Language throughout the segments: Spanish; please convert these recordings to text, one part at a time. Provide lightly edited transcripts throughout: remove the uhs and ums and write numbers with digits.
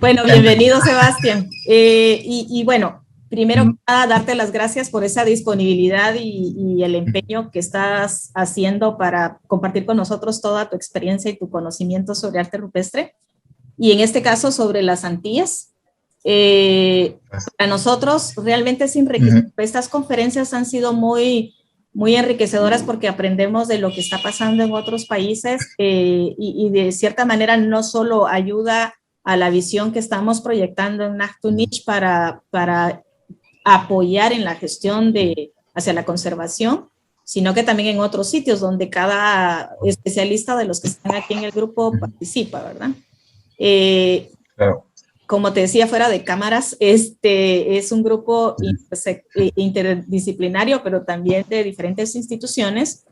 Bueno, bienvenido, Sebastián. Y bueno, primero que nada, darte las gracias por esa disponibilidad y el empeño que estás haciendo para compartir con nosotros toda tu experiencia y tu conocimiento sobre arte rupestre, y en este caso sobre las Antillas. Para nosotros realmente es enriquecedor. Estas conferencias han sido muy enriquecedoras porque aprendemos de lo que está pasando en otros países y de cierta manera no solo ayuda a la visión que estamos proyectando en Nachtunich para apoyar en la gestión hacia la conservación, sino que también en otros sitios donde cada especialista de los que están aquí en el grupo participa, ¿verdad? Claro. Como te decía fuera de cámaras, es un grupo interdisciplinario, pero también de diferentes instituciones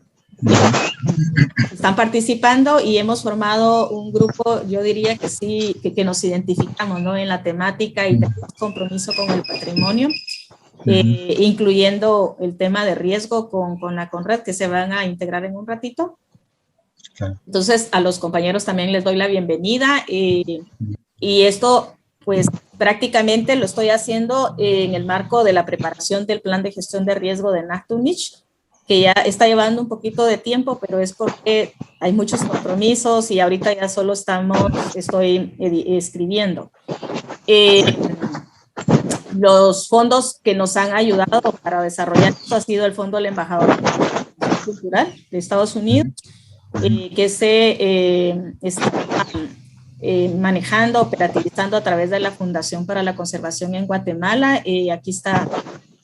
están participando y hemos formado un grupo, yo diría que sí, que nos identificamos, ¿no?, en la temática y tenemos compromiso con el patrimonio, incluyendo el tema de riesgo con la CONRED, que se van a integrar en un ratito. Claro. Entonces, a los compañeros también les doy la bienvenida y esto, pues, prácticamente lo estoy haciendo en el marco de la preparación del plan de gestión de riesgo de Nachtunich, que ya está llevando un poquito de tiempo, pero es porque hay muchos compromisos y ahorita ya solo estoy escribiendo. Los fondos que nos han ayudado para desarrollar esto ha sido el Fondo del Embajador Cultural de Estados Unidos, que se está manejando, operativizando a través de la Fundación para la Conservación en Guatemala. Aquí está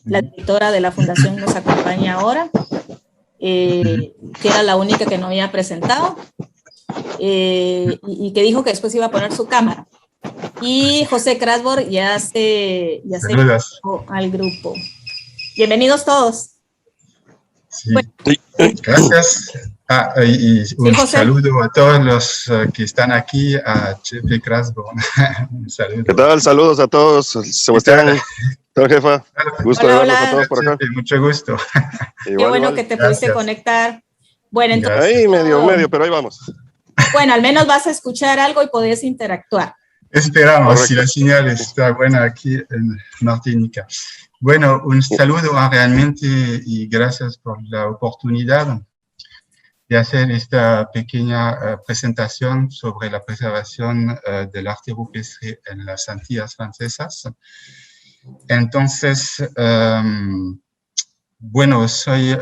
la directora de la fundación, nos acompaña ahora, que era la única que no había presentado, y que dijo que después iba a poner su cámara. Y José Krasborg ya se unió al grupo. Bienvenidos todos. Sí. Bueno. Gracias. Y un saludo a todos los que están aquí, a Chepe Krasborg. Un saludo. ¿Qué tal? Saludos a todos. Sebastián, todo jefa. Gusto de verlos a todos por acá. Chepe, mucho gusto. Qué bueno que te pudiste conectar. Bueno, entonces. Ahí medio, pero ahí vamos. Bueno, al menos vas a escuchar algo y podés interactuar. Esperamos, correcto, si la señal está buena aquí en Martinica. Bueno, un saludo realmente y gracias por la oportunidad de hacer esta pequeña presentación sobre la preservación del arte rupestre en las Antillas francesas. Entonces, bueno, soy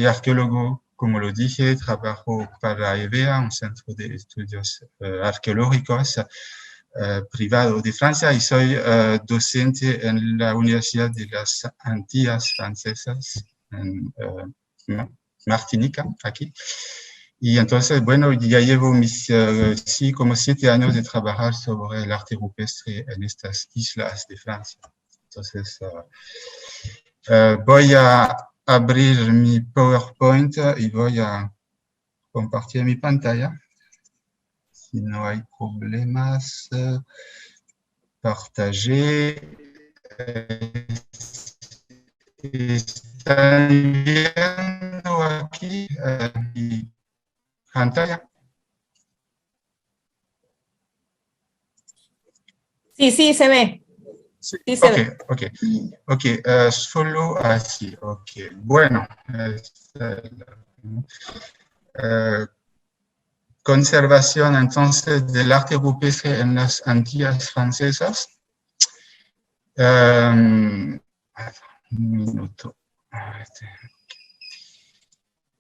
arqueólogo, como lo dije, trabajo para EVEA, un centro de estudios arqueológicos privado de Francia, y soy docente en la Universidad de las Antillas Francesas, en Martinica, aquí. Y entonces, bueno, ya llevo como 7 años de trabajar sobre el arte rupestre en estas islas de Francia. Entonces, voy a abrir mi PowerPoint y voy a compartir mi pantalla. Si no hay problemas, partager. ¿Están viendo aquí mi pantalla? Sí, sí, se ve. Sí, se ve. Ok, solo así, ok. Bueno, conservación entonces del arte rupestre en las Antillas francesas. Un minuto.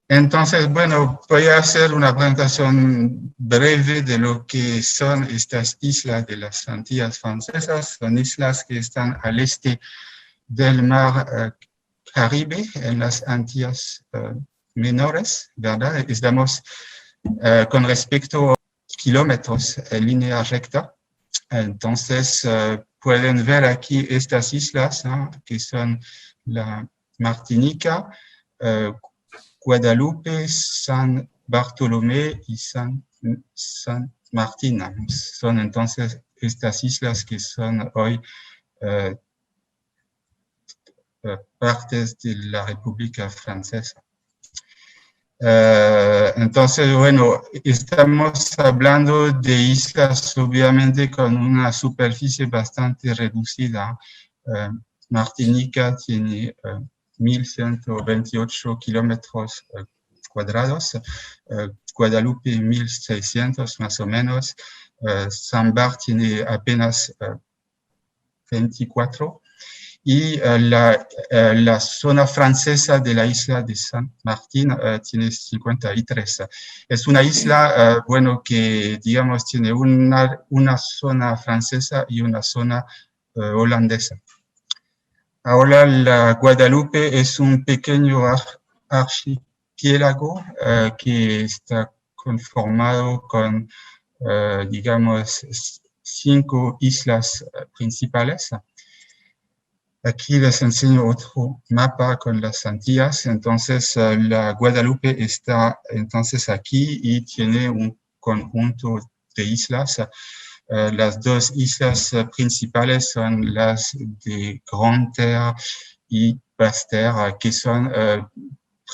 Entonces, bueno, voy a hacer una presentación breve de lo que son estas islas de las Antillas francesas. Son islas que están al este del mar Caribe, en las Antillas menores, ¿verdad? Estamos con respecto a kilómetros en línea recta. Entonces, pueden ver aquí estas islas, ¿no?, que son la Martinica, Guadalupe, San Bartolomé y San Martín. Son entonces estas islas que son hoy partes de la República Francesa. Entonces, bueno, estamos hablando de islas obviamente con una superficie bastante reducida. Martinica tiene 1.128 kilómetros cuadrados, Guadalupe 1.600 más o menos, San Bar tiene apenas 24 y la zona francesa de la isla de San Martín tiene 53. Es una isla, bueno, que digamos tiene una zona francesa y una zona holandesa. Ahora la Guadalupe es un pequeño archipiélago que está conformado con, digamos, 5 islas principales. Aquí les enseño otro mapa con las Antillas. Entonces, la Guadalupe está entonces aquí y tiene un conjunto de islas. Las 2 islas principales son las de Grande Terre y Basse Terre, que son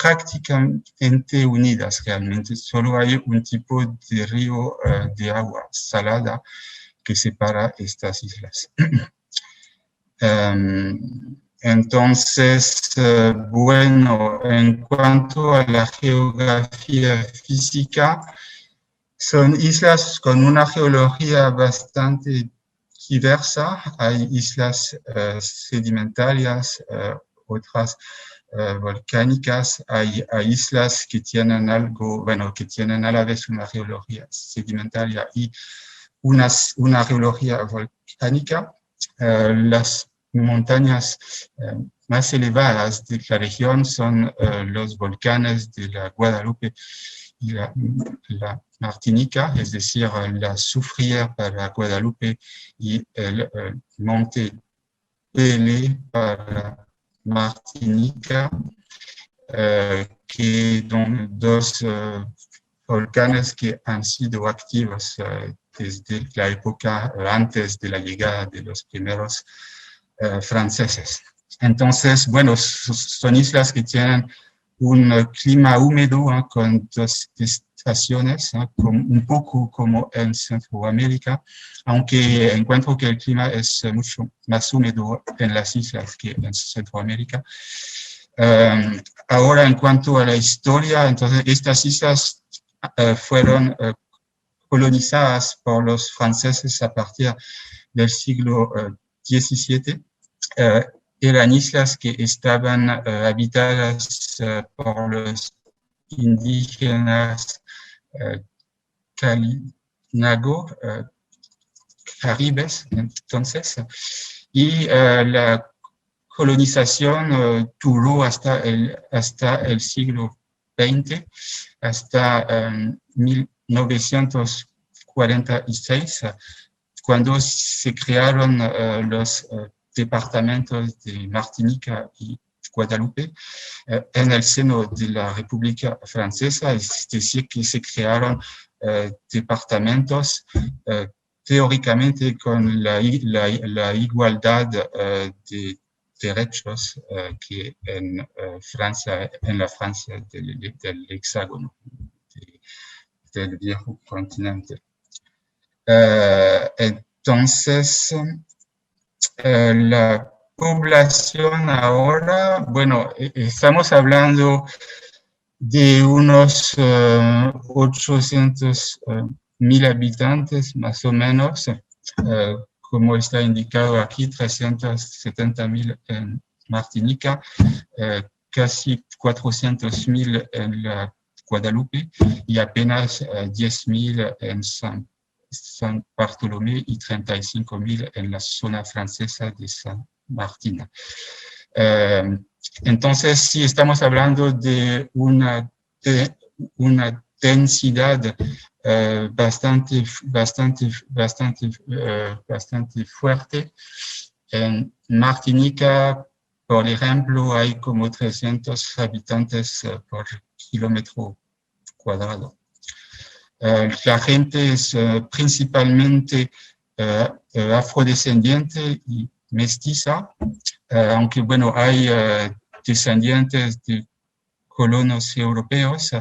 prácticamente unidas realmente. Solo hay un tipo de río de agua salada que separa estas islas. Entonces, bueno, en cuanto a la geografía física, son islas con una geología bastante diversa. Hay islas sedimentarias, otras volcánicas. Hay islas que tienen algo, bueno, que tienen a la vez una geología sedimentaria y una geología volcánica. Las montañas más elevadas de la región son los volcanes de la Guadalupe y la Martinica, es decir, la Soufrière para Guadalupe y el monte Pelée para Martinica, que son 2 volcanes que han sido activos desde la época antes de la llegada de los primeros franceses. Entonces, bueno, son islas que tienen un clima húmedo con 2 estaciones, un poco como en Centroamérica, aunque encuentro que el clima es mucho más húmedo en las islas que en Centroamérica. Ahora, en cuanto a la historia, entonces estas islas fueron colonizadas por los franceses a partir del siglo XVII. Eran islas que estaban habitadas por los indígenas Kalinago, caribes, entonces, y la colonización duró hasta el siglo XX, hasta 1946, cuando se crearon los departamentos de Martinica y Guadalupe en el seno de la República Francesa, es decir, que se crearon departamentos teóricamente con la igualdad de derechos que en Francia, en la Francia del hexágono, del viejo continente. Entonces, la población ahora, bueno, estamos hablando de unos 800,000 habitantes más o menos, como está indicado aquí, 370,000 en Martinica, casi 400,000 en la Guadalupe y apenas 10,000 en San Bartolomé y 35,000 en la zona francesa de San Martín. Entonces, sí estamos hablando de una densidad bastante fuerte. En Martinica, por ejemplo, hay como 300 habitantes por kilómetro cuadrado. La gente es principalmente afrodescendiente y mestiza, aunque bueno, hay descendientes de colonos europeos.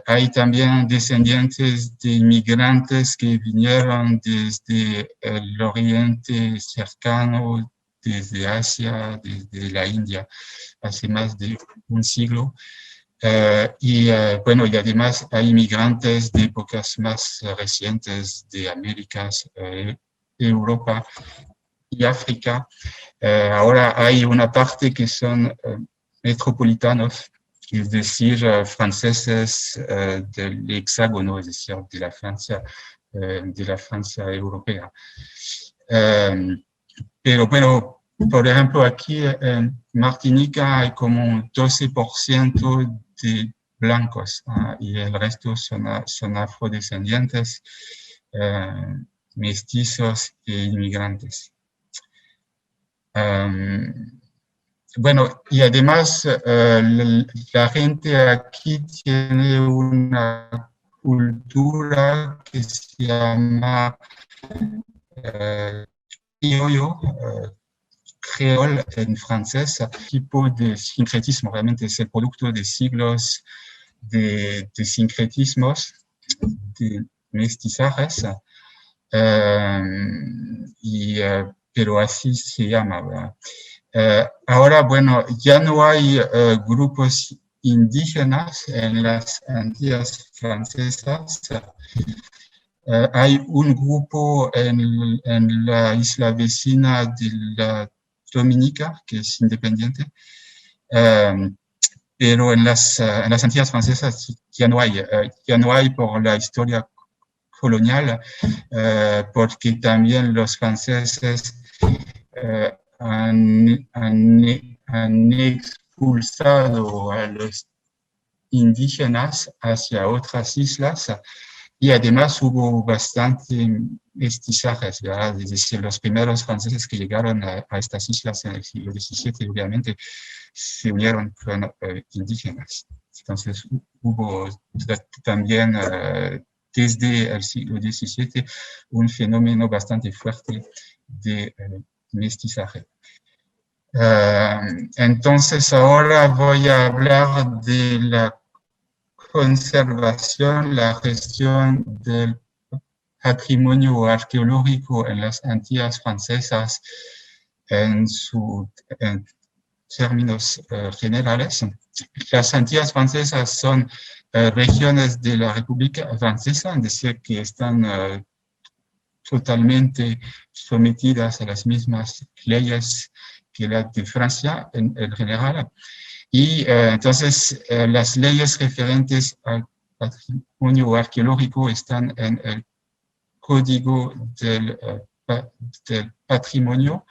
Hay también descendientes de inmigrantes que vinieron desde el Oriente cercano, desde Asia, desde la India, hace más de un siglo. Bueno, y además hay inmigrantes de épocas más recientes de Américas, Europa y África. Ahora hay una parte que son metropolitanos, es decir, franceses del hexágono, es decir, de la Francia europea. Pero bueno, por ejemplo, aquí en Martinica hay como un 12% de blancos, y el resto son afrodescendientes, mestizos e inmigrantes. Bueno, y además la gente aquí tiene una cultura que se llama criollo, creol en francés, tipo de sincretismo, realmente es el producto de siglos de sincretismos, de mestizajes, pero así se llama, ¿verdad? Ahora, bueno, ya no hay grupos indígenas en las Antillas francesas. Hay un grupo en la isla vecina de la Dominica, que es independiente, pero en las Antillas francesas ya no hay por la historia colonial, porque también los franceses han expulsado a los indígenas hacia otras islas, y además hubo bastante mestizajes, ¿verdad? Es decir, los primeros franceses que llegaron a estas islas en el siglo XVII, obviamente, se unieron con indígenas. Entonces hubo también desde el siglo XVII un fenómeno bastante fuerte de mestizaje. Entonces ahora voy a hablar de la conservación, la gestión del patrimonio arqueológico en las Antillas francesas en términos generales. Las Antillas francesas son regiones de la República Francesa, es decir, que están totalmente sometidas a las mismas leyes que las de Francia en general. Y entonces las leyes referentes al patrimonio arqueológico están en el Código del Patrimonio,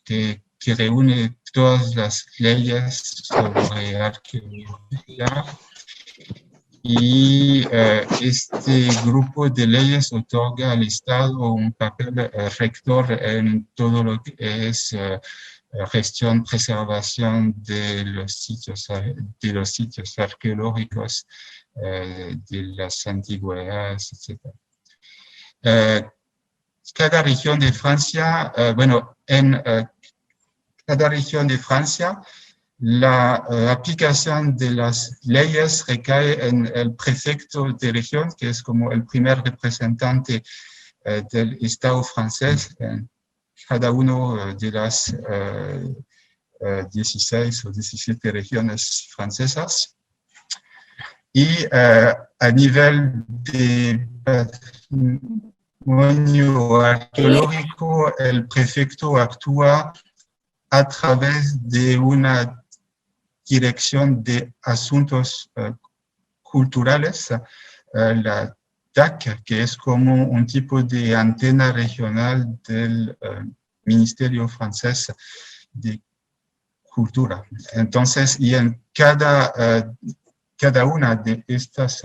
que reúne todas las leyes sobre arqueología. Y este grupo de leyes otorga al Estado un papel rector en todo lo que es gestión, preservación de los sitios arqueológicos, de las antigüedades, etc. Cada región de Francia, cada región de Francia, la aplicación de las leyes recae en el prefecto de región, que es como el primer representante del Estado francés en cada uno de las 16 o 17 regiones francesas. Y a nivel de patrimonio arqueológico, el prefecto actúa a través de una Dirección de Asuntos Culturales, la DAC, que es como un tipo de antena regional del Ministerio Francés de Cultura. Entonces, y en cada una de estas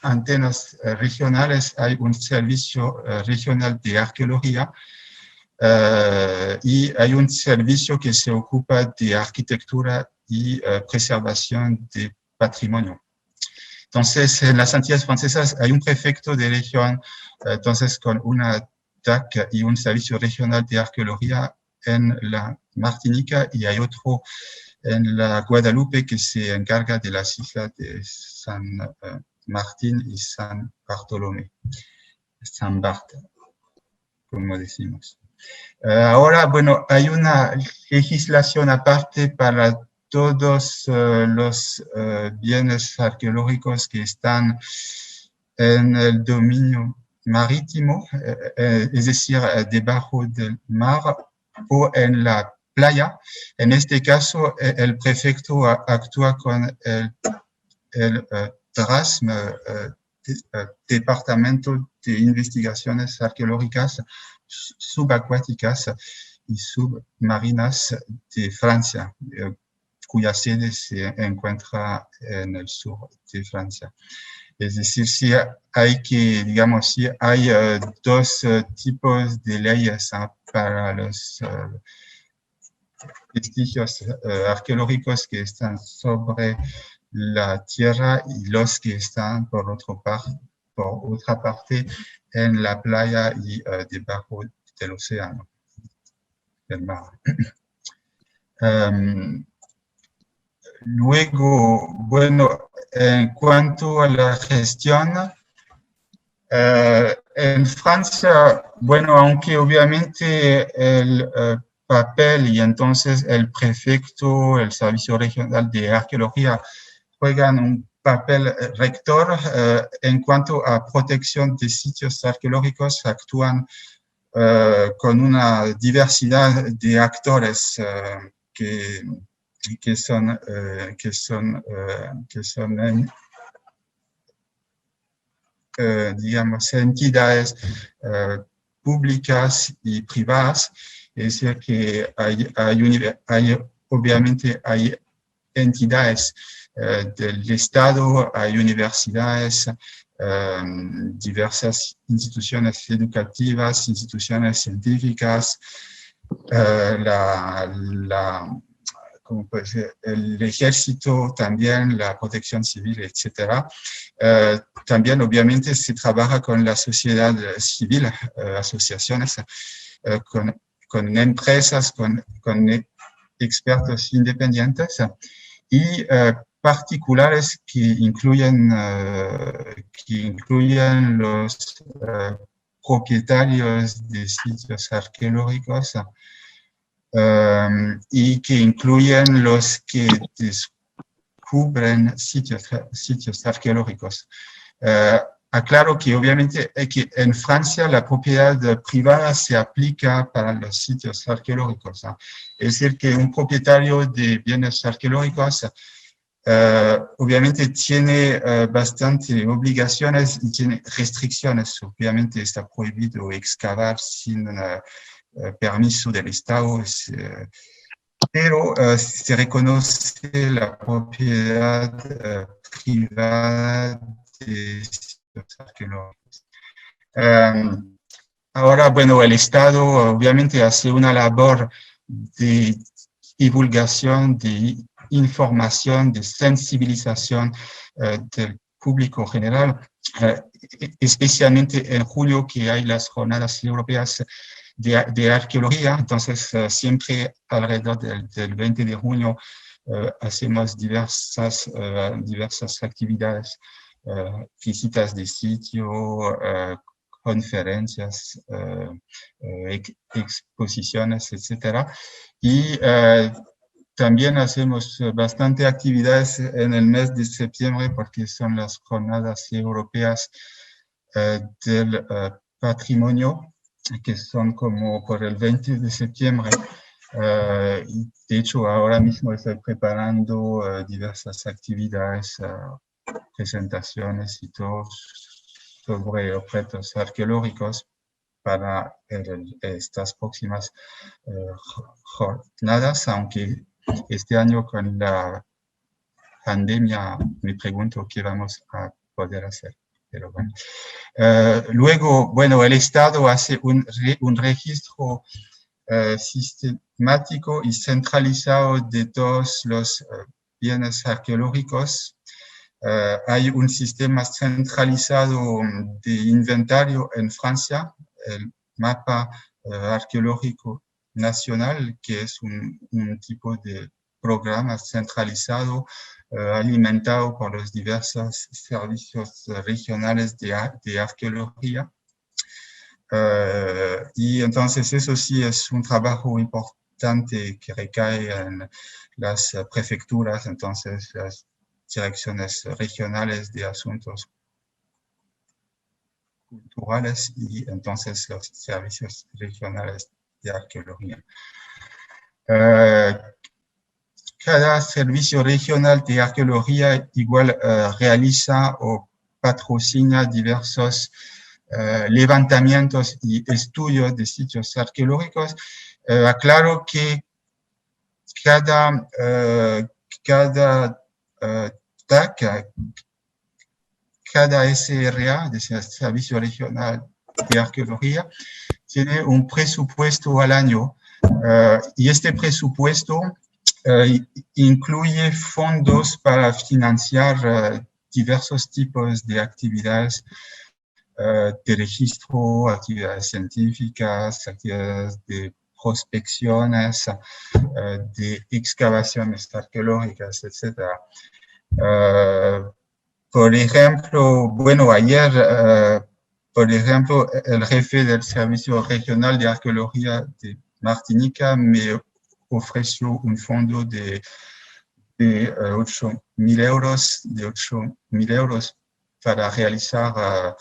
antenas regionales hay un servicio regional de arqueología, y hay un servicio que se ocupa de arquitectura y preservación de patrimonio. Entonces, en las Antillas francesas hay un prefecto de región, entonces con una DAC y un servicio regional de arqueología en la Martinica, y hay otro en la Guadalupe, que se encarga de las islas de San Martín y San Bartolomé, San Bart, como decimos. Ahora, bueno, hay una legislación aparte para todos los bienes arqueológicos que están en el dominio marítimo, es decir, debajo del mar o en la playa. En este caso, el prefecto actúa con el DRASM, Departamento de Investigaciones Arqueológicas Subacuáticas y Submarinas de Francia, cuya sede se encuentra en el sur de Francia. Es decir, sí hay que, digamos, sí hay dos tipos de leyes para los vestigios arqueológicos que están sobre la tierra y los que están por otra parte en la playa y debajo del océano, del mar. Luego, bueno, en cuanto a la gestión, en Francia, bueno, aunque obviamente el papel y entonces el prefecto, el Servicio Regional de Arqueología juegan un papel rector, en cuanto a protección de sitios arqueológicos, actúan con una diversidad de actores que son digamos, entidades públicas y privadas. Es decir, que obviamente hay entidades del Estado, hay universidades, diversas instituciones educativas, instituciones científicas, como puede ser, el ejército, también la protección civil, etcétera. También, obviamente, se trabaja con la sociedad civil, asociaciones, con empresas, con expertos independientes y particulares que incluyen los propietarios de sitios arqueológicos, y que incluyen los que descubren sitios arqueológicos. Aclaro que obviamente que en Francia la propiedad privada se aplica para los sitios arqueológicos. Es decir, que un propietario de bienes arqueológicos obviamente tiene bastante obligaciones y tiene restricciones. Obviamente está prohibido excavar sin permiso del Estado, pero se reconoce la propiedad privada de sitios arqueológicos. Ahora, bueno, el Estado obviamente hace una labor de divulgación, de información, de sensibilización del público general, especialmente en julio, que hay las jornadas europeas de arqueología. Entonces, siempre alrededor del 20 de junio hacemos diversas actividades, visitas de sitio, conferencias, exposiciones, etcétera. Y también hacemos bastante actividades en el mes de septiembre porque son las jornadas europeas del patrimonio, que son como por el 20 de septiembre. De hecho, ahora mismo estoy preparando diversas actividades, presentaciones y todo sobre objetos arqueológicos para estas próximas jornadas, aunque este año con la pandemia me pregunto qué vamos a poder hacer. Pero bueno. Luego, bueno, el Estado hace un registro sistemático y centralizado de todos los bienes arqueológicos. Hay un sistema centralizado de inventario en Francia, el mapa arqueológico nacional, que es un tipo de programa centralizado alimentado por los diversos servicios regionales de arqueología. Y entonces eso sí es un trabajo importante que recae en las prefecturas, entonces las direcciones regionales de asuntos culturales y entonces los servicios regionales de arqueología. Cada servicio regional de arqueología igual realiza o patrocina diversos levantamientos y estudios de sitios arqueológicos. Aclaro que cada TAC, cada SRA, de Servicio Regional de Arqueología, tiene un presupuesto al año y este presupuesto incluye fondos para financiar diversos tipos de actividades de registro, actividades científicas, actividades de prospecciones, de excavaciones arqueológicas, etc. Por ejemplo, bueno, ayer, por ejemplo, el jefe del Servicio Regional de Arqueología de Martinica me ofreció un fondo de 8.000 euros para realizar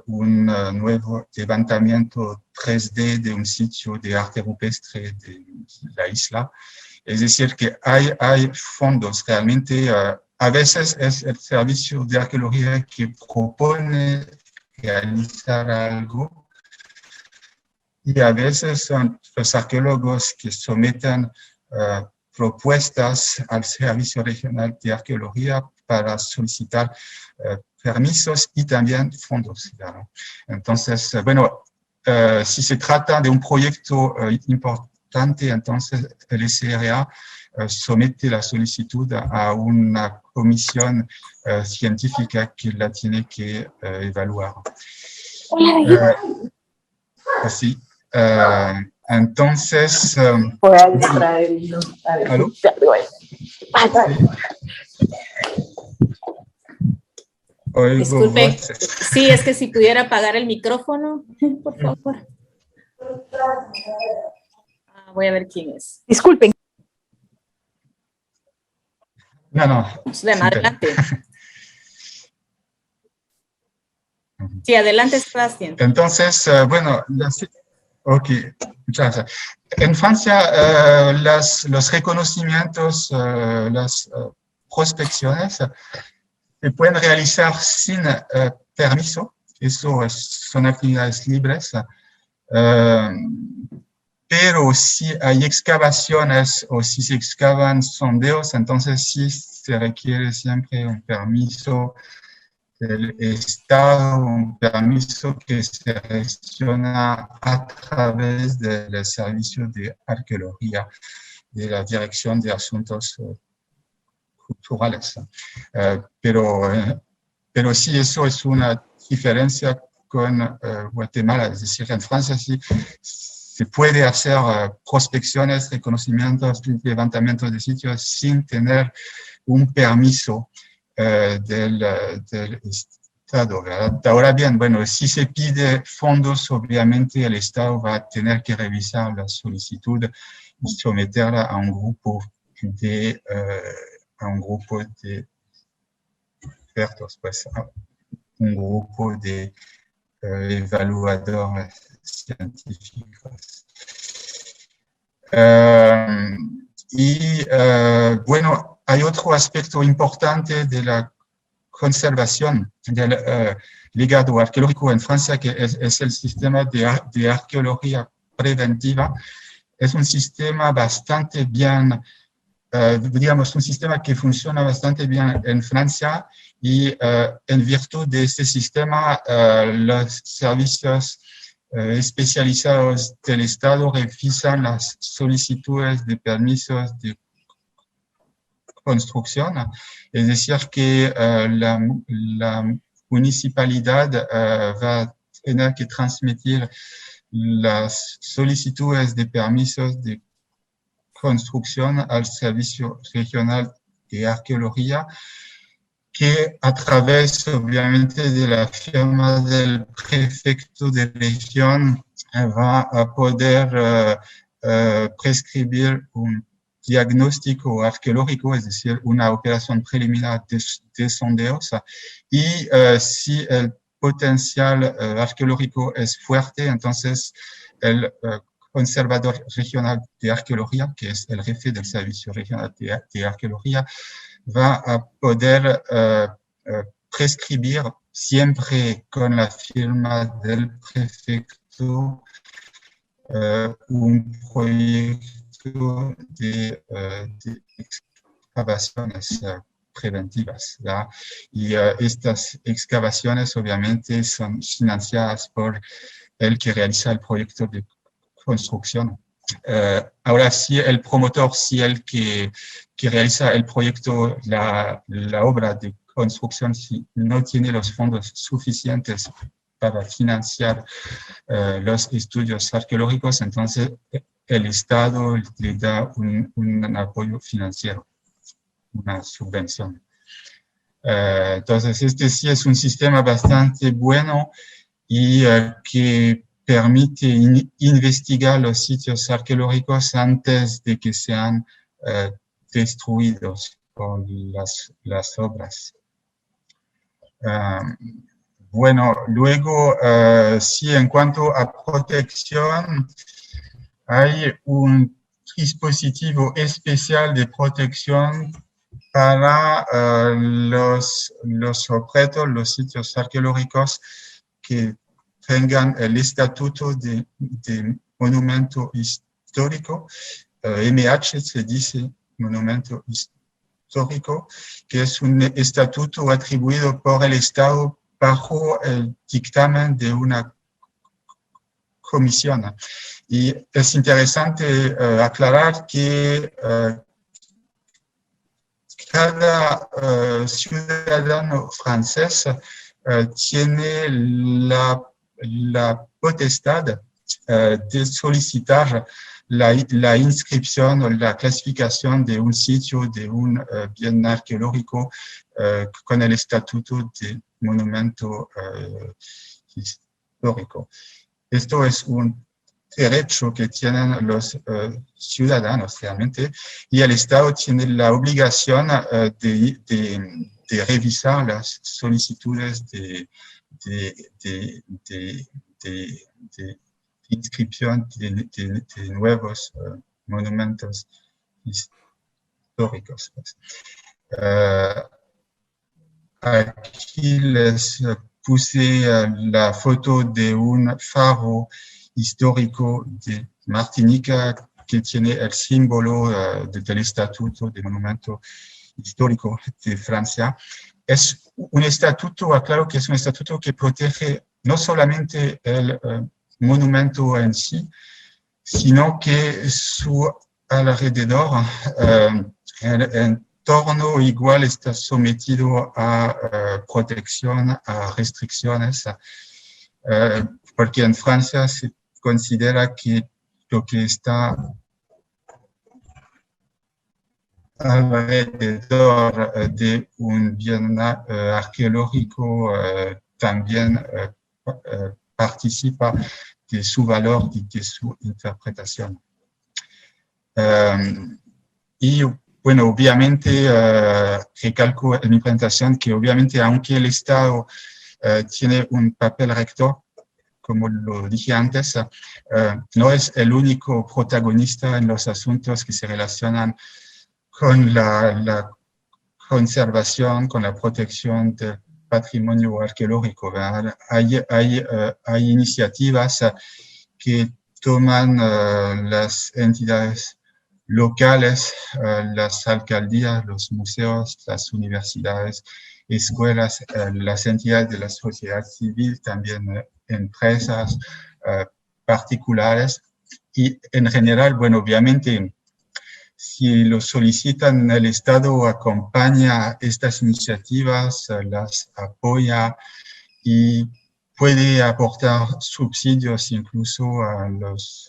un nuevo levantamiento 3D de un sitio de arte rupestre de la isla. Es decir, que hay fondos realmente. A veces es el servicio de arqueología que propone realizar algo y a veces son los arqueólogos que someten propuestas al Servicio Regional de Arqueología para solicitar permisos y también fondos. Claro. Entonces, bueno, si se trata de un proyecto importante, entonces el SRA somete la solicitud a una comisión científica que la tiene que evaluar. Así. Entonces, ¿aló? Sí. Disculpe, sí, es que si pudiera apagar el micrófono, por favor. Voy a ver quién es. Disculpen. No. Adelante. Sí, adelante, Sebastián. Entonces, bueno, ok, muchas gracias. En Francia, los reconocimientos, las prospecciones se pueden realizar sin permiso. Eso son actividades libres. Pero si hay excavaciones o si se excavan sondeos, entonces sí se requiere siempre un permiso del Estado, un permiso que se gestiona a través del Servicio de Arqueología de la Dirección de Asuntos Culturales. Pero sí, eso es una diferencia con Guatemala, es decir, en Francia sí se puede hacer prospecciones, reconocimientos, levantamientos de sitios sin tener un permiso del Estado, ¿verdad? Ahora bien, bueno, si se pide fondos, obviamente el Estado va a tener que revisar la solicitud y someterla a un grupo de expertos, pues, un grupo de evaluadores científicos. Bueno, hay otro aspecto importante de la conservación del legado arqueológico en Francia, que es el sistema de arqueología preventiva. Es un sistema bastante bien, digamos, un sistema que funciona bastante bien en Francia y en virtud de este sistema, los servicios especializados del Estado revisan las solicitudes de permisos de construcción, es decir, que la municipalidad va a tener que transmitir las solicitudes de permisos de construcción al Servicio Regional de Arqueología, que a través, obviamente, de la firma del prefecto de región va a poder prescribir un diagnóstico arqueológico, es decir, una operación preliminar de sondeos, y si el potencial arqueológico es fuerte, entonces el conservador regional de arqueología, que es el jefe del Servicio Regional de Arqueología, va a poder prescribir, siempre con la firma del prefecto, un proyecto de excavaciones preventivas, ¿verdad? Y estas excavaciones obviamente son financiadas por el que realiza el proyecto de construcción. Ahora, si el promotor, si el que realiza el proyecto, la obra de construcción, si no tiene los fondos suficientes para financiar los estudios arqueológicos, entonces el Estado le da un apoyo financiero, una subvención. Entonces, este sí es un sistema bastante bueno y que permite investigar los sitios arqueológicos antes de que sean destruidos por las obras. Bueno, luego, sí, en cuanto a protección, hay un dispositivo especial de protección para los objetos, los sitios arqueológicos que tengan el estatuto de monumento histórico, MH se dice monumento histórico, que es un estatuto atribuido por el Estado bajo el dictamen de una comisión. Y es interesante aclarar que cada ciudadano francés tiene la potestad de solicitar la inscripción o la clasificación de un sitio, de un bien arqueológico con el estatuto de monumento histórico. Esto es un derecho que tienen los ciudadanos realmente, y el Estado tiene la obligación de revisar las solicitudes de inscripción de nuevos monumentos históricos. Aquí les puse la foto de un faro histórico de Martinica que tiene el símbolo del Estatuto de Monumento Histórico de Francia. Es un estatuto, aclaro que es un estatuto que protege no solamente el monumento en sí, sino que su alrededor, el entorno igual está sometido a protección, a restricciones, porque en Francia se considera que lo que está alrededor de un bien arqueológico también participa de su valor y de su interpretación. Y bueno, obviamente recalco en mi presentación que obviamente aunque el Estado tiene un papel rector, como lo dije antes, no es el único protagonista en los asuntos que se relacionan con la conservación, con la protección del patrimonio arqueológico. Hay iniciativas que toman las entidades locales, las alcaldías, los museos, las universidades, escuelas, las entidades de la sociedad civil, también empresas particulares, y en general, bueno, obviamente, si lo solicitan, el Estado acompaña estas iniciativas, las apoya y puede aportar subsidios incluso a las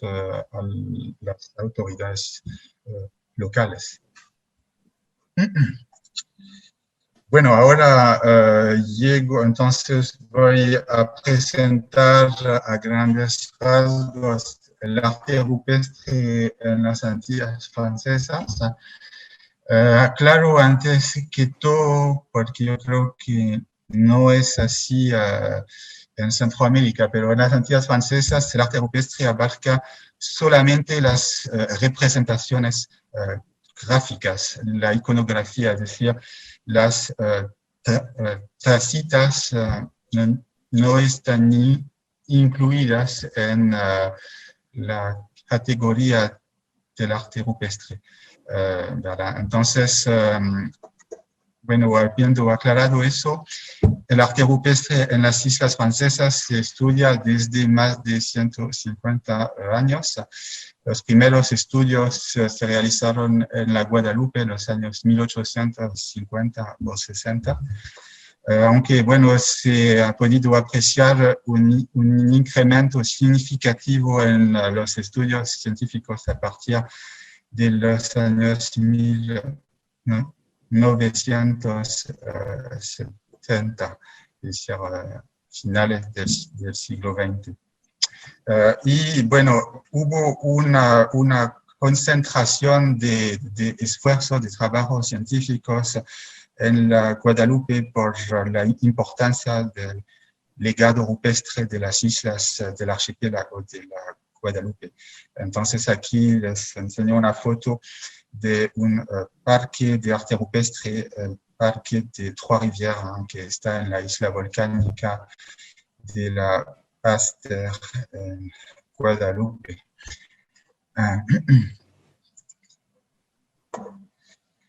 autoridades locales. Bueno, ahora entonces voy a presentar a grandes rasgos el arte rupestre en las Antillas francesas. Aclaro antes que todo, porque yo creo que no es así en Centroamérica, pero en las Antillas francesas el arte rupestre abarca solamente las representaciones gráficas, la iconografía, es decir, las tacitas no están ni incluidas en la categoría del arte rupestre, ¿verdad? Entonces, bueno, habiendo aclarado eso, el arte rupestre en las islas francesas se estudia desde más de 150 años. Los primeros estudios se realizaron en la Guadalupe en los años 1850 o 60. Aunque, bueno, se ha podido apreciar un incremento significativo en los estudios científicos a partir de los años 1970, es decir, finales del siglo XX. Y bueno, hubo una concentración de esfuerzos, de trabajos científicos en la Guadalupe por la importancia del legado rupestre de las islas del archipiélago de la Guadalupe. Entonces aquí les enseño una foto de un parque de arte rupestre, el parque de Trois-Rivières, que está en la isla volcánica de la Pasteur en Guadalupe.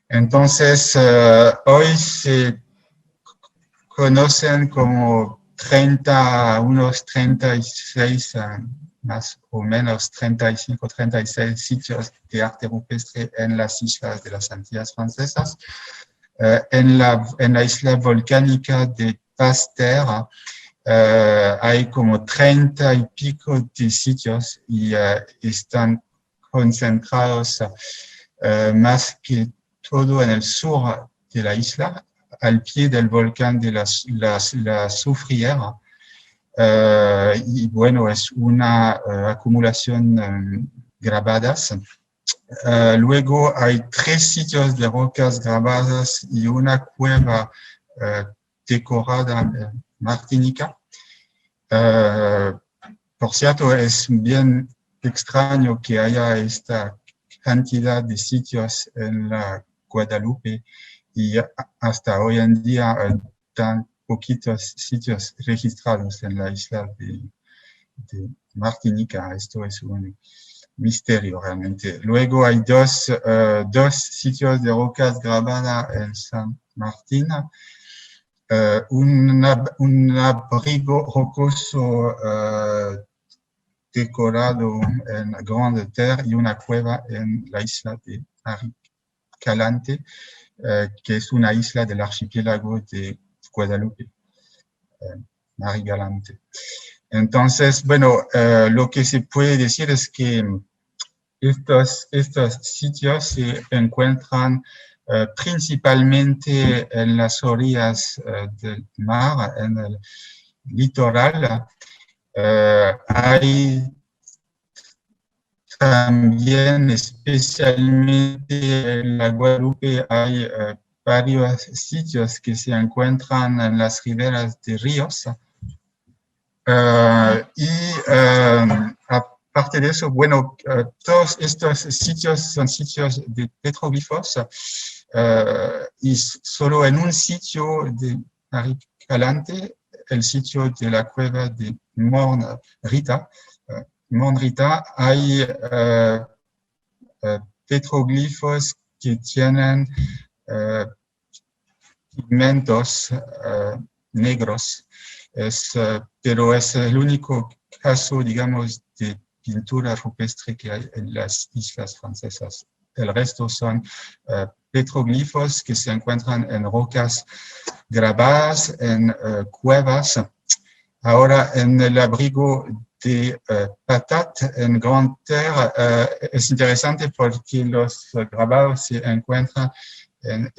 Entonces, hoy se conocen como unos 36, más o menos 35, 36 sitios de arte rupestre en las islas de las Antillas francesas. En la isla volcánica de Pasteur hay como 30 y pico de sitios y están concentrados más que todo en el sur de la isla, al pie del volcán de la Soufrière. Y bueno, es una acumulación grabadas. Luego hay 3 sitios de rocas grabadas y una cueva decorada en Martinica. Por cierto, es bien extraño que haya esta cantidad de sitios en la Guadalupe y hasta hoy en día tan poquitos sitios registrados en la isla de Martinica. Esto es un misterio realmente. Luego hay dos sitios de rocas grabadas en San Martín, un abrigo rocoso decorado en Grande Terre y una cueva en la isla de Maricalante, que es una isla del archipiélago de Guadalupe, Marigalante. Entonces, bueno, lo que se puede decir es que estos sitios se encuentran principalmente en las orillas del mar, en el litoral. Hay también, especialmente en la Guadalupe, hay varios sitios que se encuentran en las riberas de ríos. Aparte de eso, bueno, todos estos sitios son sitios de petroglifos y solo en un sitio de Maricalante, el sitio de la cueva de Morne Rita, hay petroglifos que tienen pigmentos negros, pero es el único caso, digamos, de pintura rupestre que hay en las islas francesas. El resto son petroglifos que se encuentran en rocas grabadas, en cuevas ahora en el abrigo de Patat en Grande Terre. Es interesante porque los grabados se encuentran en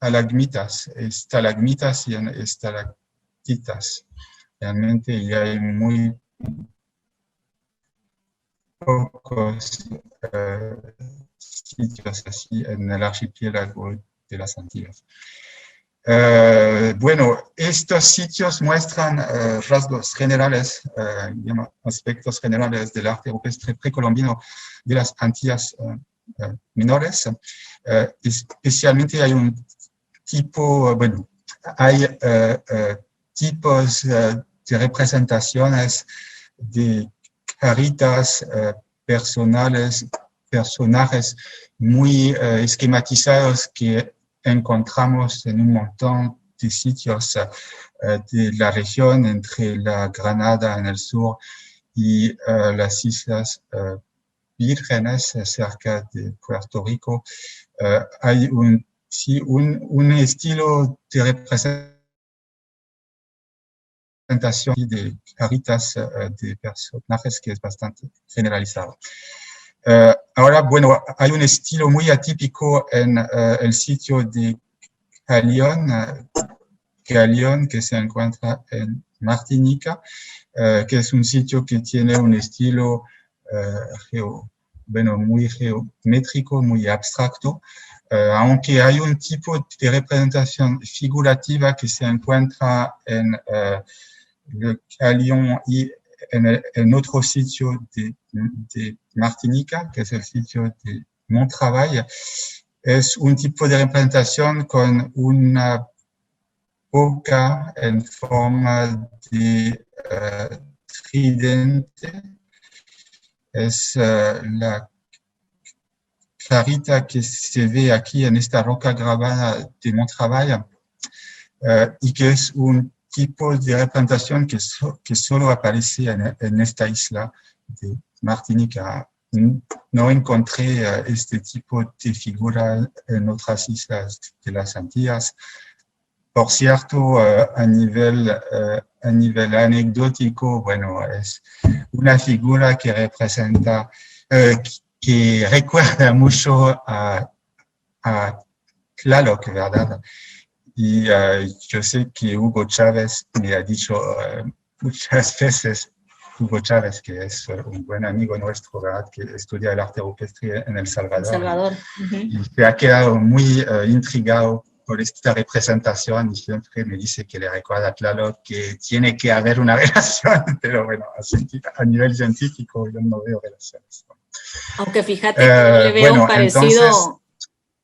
estalagmitas y en estalactitas. Realmente ya hay muy pocos sitios así en el archipiélago de las Antillas. Bueno, estos sitios muestran rasgos generales, aspectos generales del arte rupestre precolombino de las Antillas menores. Especialmente hay un tipo, bueno, hay tipos de representaciones de caritas personajes muy esquematizados que encontramos en un montón de sitios de la región entre la Granada en el sur y las Islas Vírgenes cerca de Puerto Rico. Hay un estilo de representación de caritas de personajes que es bastante generalizado. Ahora, bueno, hay un estilo muy atípico en el sitio de Calión, que se encuentra en Martinica, que es un sitio que tiene un estilo muy geométrico, muy abstracto, aunque hay un tipo de representación figurativa que se encuentra en el Calión y en otro sitio de Martinica, que es el sitio de Montravail. Es un tipo de representación con una boca en forma de tridente. Es la carita que se ve aquí en esta roca grabada de Montravail y que es un tipo de representación que solo aparece en esta isla de Martinica. No encontré este tipo de figura en otras islas de las Antillas. Por cierto, a nivel anecdótico, bueno, es una figura que representa, que recuerda mucho a Tlaloc, ¿verdad? Y yo sé que Hugo Chávez me ha dicho muchas veces, Hugo Chávez, que es un buen amigo nuestro, ¿verdad?, que estudia el arte rupestre en El Salvador. Y se ha quedado muy intrigado por esta representación y siempre me dice que le recuerda a Tlaloc, que tiene que haber una relación, pero bueno, a nivel científico yo no veo relaciones. Aunque fíjate que yo le veo un parecido...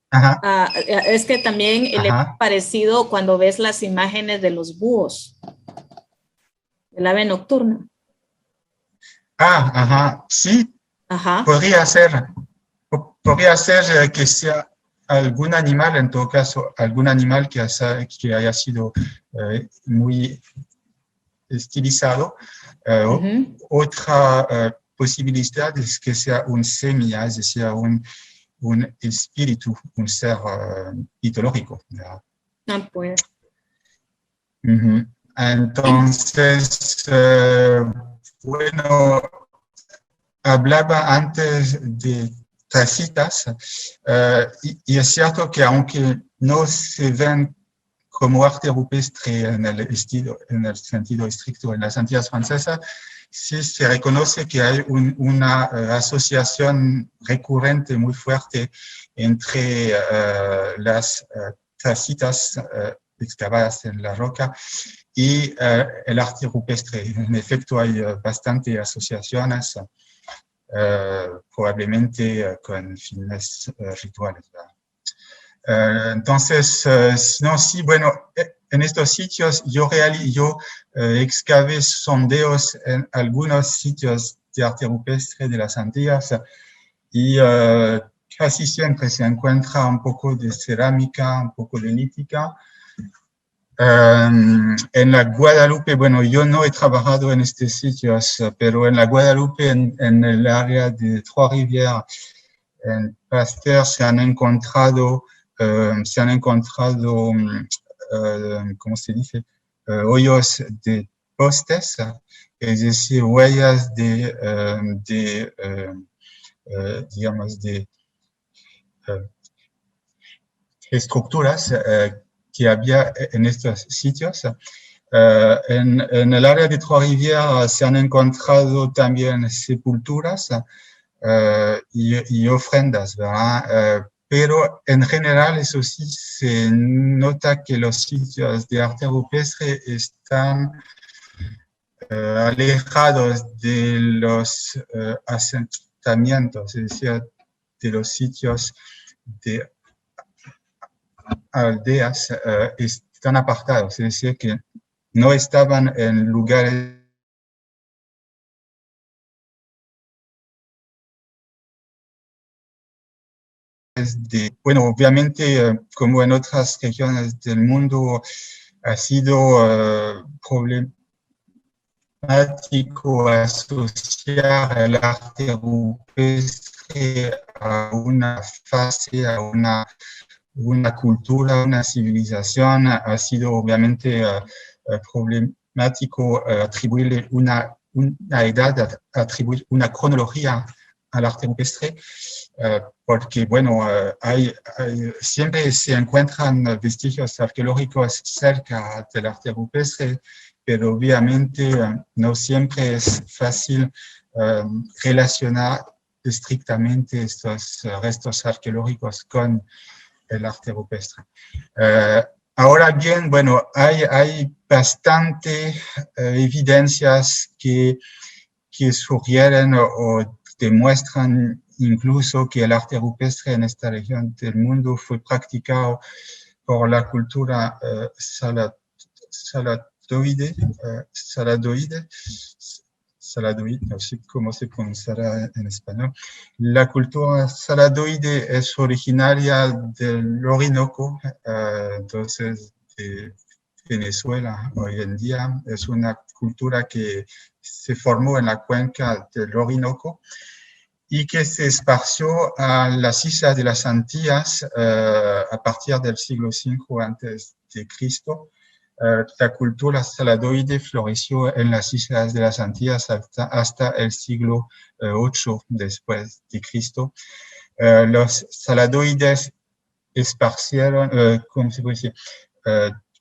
Entonces, es que también le veo parecido cuando ves las imágenes de los búhos, del ave nocturna. Sí, podría ser que sea algún animal, en todo caso, algún animal que haya sido muy estilizado. Otra posibilidad es que sea un semilla, es decir, un espíritu, un ser mitológico. Pues. Entonces, bueno, hablaba antes de tacitas, y es cierto que aunque no se ven como arte rupestre en el sentido estricto en las Antillas francesas, sí se reconoce que hay una asociación recurrente muy fuerte entre las tacitas excavadas en la roca y el arte rupestre. En efecto, hay bastantes asociaciones, probablemente con fines rituales. Entonces, sí, bueno, en estos sitios yo excavé sondeos en algunos sitios de arte rupestre de las Antillas y casi siempre se encuentra un poco de cerámica, un poco de lítica. En la Guadalupe, bueno, yo no he trabajado en estos sitios, pero en la Guadalupe, en el área de Trois-Rivières, en Pasteur, se han encontrado, ¿cómo se dice? hoyos de postes, es decir, huellas digamos, de estructuras que había en estos sitios. En el área de Trois-Rivières se han encontrado también sepulturas y ofrendas, ¿verdad? Pero en general, eso sí, se nota que los sitios de arte rupestre están alejados de los asentamientos, es decir, de los sitios de aldeas, están apartados, es decir, que no estaban en lugares bueno, obviamente, como en otras regiones del mundo, ha sido problemático asociar el arte rupestre a una fase, a una cultura, una civilización. Ha sido obviamente problemático atribuirle una edad, atribuir una cronología al arte rupestre, porque, bueno, siempre se encuentran vestigios arqueológicos cerca del arte rupestre, pero obviamente no siempre es fácil relacionar estrictamente estos restos arqueológicos con el arte rupestre. Ahora bien, bueno, hay bastante evidencias que sugieren o demuestran incluso que el arte rupestre en esta región del mundo fue practicado por la cultura saladoide, no sé cómo se pronunciará en español. La cultura saladoide es originaria del Orinoco, entonces de Venezuela hoy en día. Es una cultura que se formó en la cuenca del Orinoco y que se esparció a las islas de las Antillas a partir del siglo V antes de Cristo. La cultura saladoide floreció en las islas de las Antillas hasta el siglo VIII después de Cristo. Los saladoides esparcieron, ¿cómo se puede decir?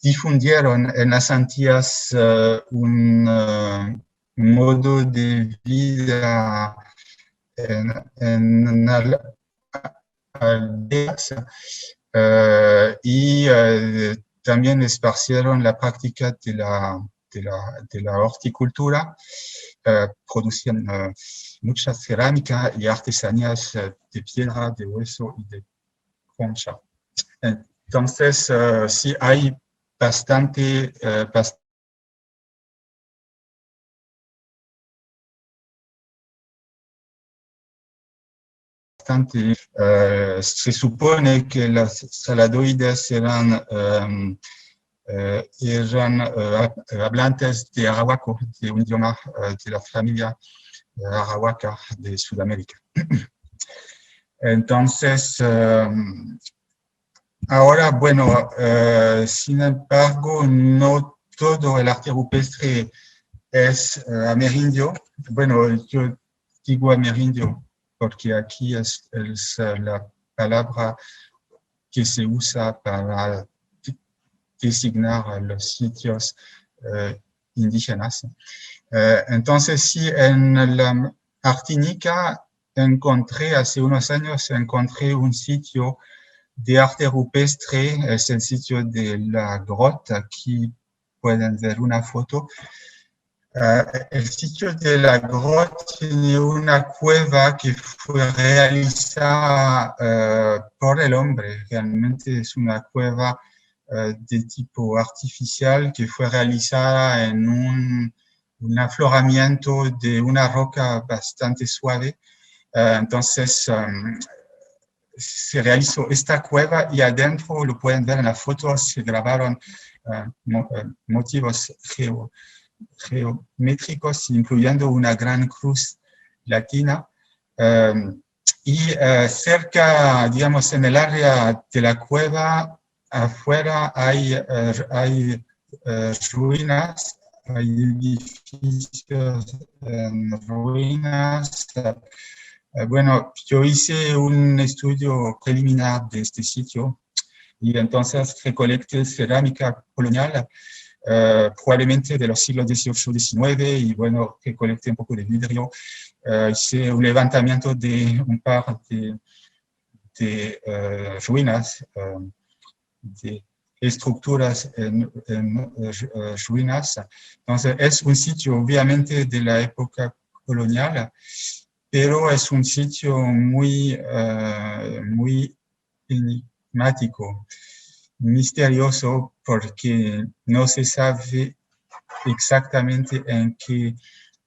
Difundieron en las Antillas un modo de vida en aldeas y también esparcieron la práctica de la horticultura, producían mucha cerámica y artesanías de piedra, de hueso y de concha. Entonces, sí hay bastante se supone que los saladoides eran hablantes de arahuaco, de un idioma de la familia arahuaca de Sudamérica. Entonces, ahora, bueno, sin embargo, no todo el arte rupestre es amerindio. Bueno, yo digo amerindio porque aquí es la palabra que se usa para designar a los sitios indígenas. Entonces, sí, en la Martinica hace unos años encontré un sitio de arte rupestre, es el sitio de la Grotte. Aquí pueden ver una foto. El sitio de la Grotte tiene una cueva que fue realizada por el hombre. Realmente es una cueva de tipo artificial que fue realizada en un afloramiento de una roca bastante suave. Entonces, se realizó esta cueva y adentro, lo pueden ver en la foto, se grabaron motivos geométricos, incluyendo una gran cruz latina. Y cerca, digamos, en el área de la cueva, afuera hay ruinas, hay edificios en ruinas. Bueno, yo hice un estudio preliminar de este sitio y entonces recolecté cerámica colonial, probablemente de los siglos XVIII-XIX, y bueno, recolecté un poco de vidrio. Hice un levantamiento de un par de ruinas, de estructuras en ruinas. Entonces, es un sitio obviamente de la época colonial, pero es un sitio muy, muy enigmático, misterioso, porque no se sabe exactamente en qué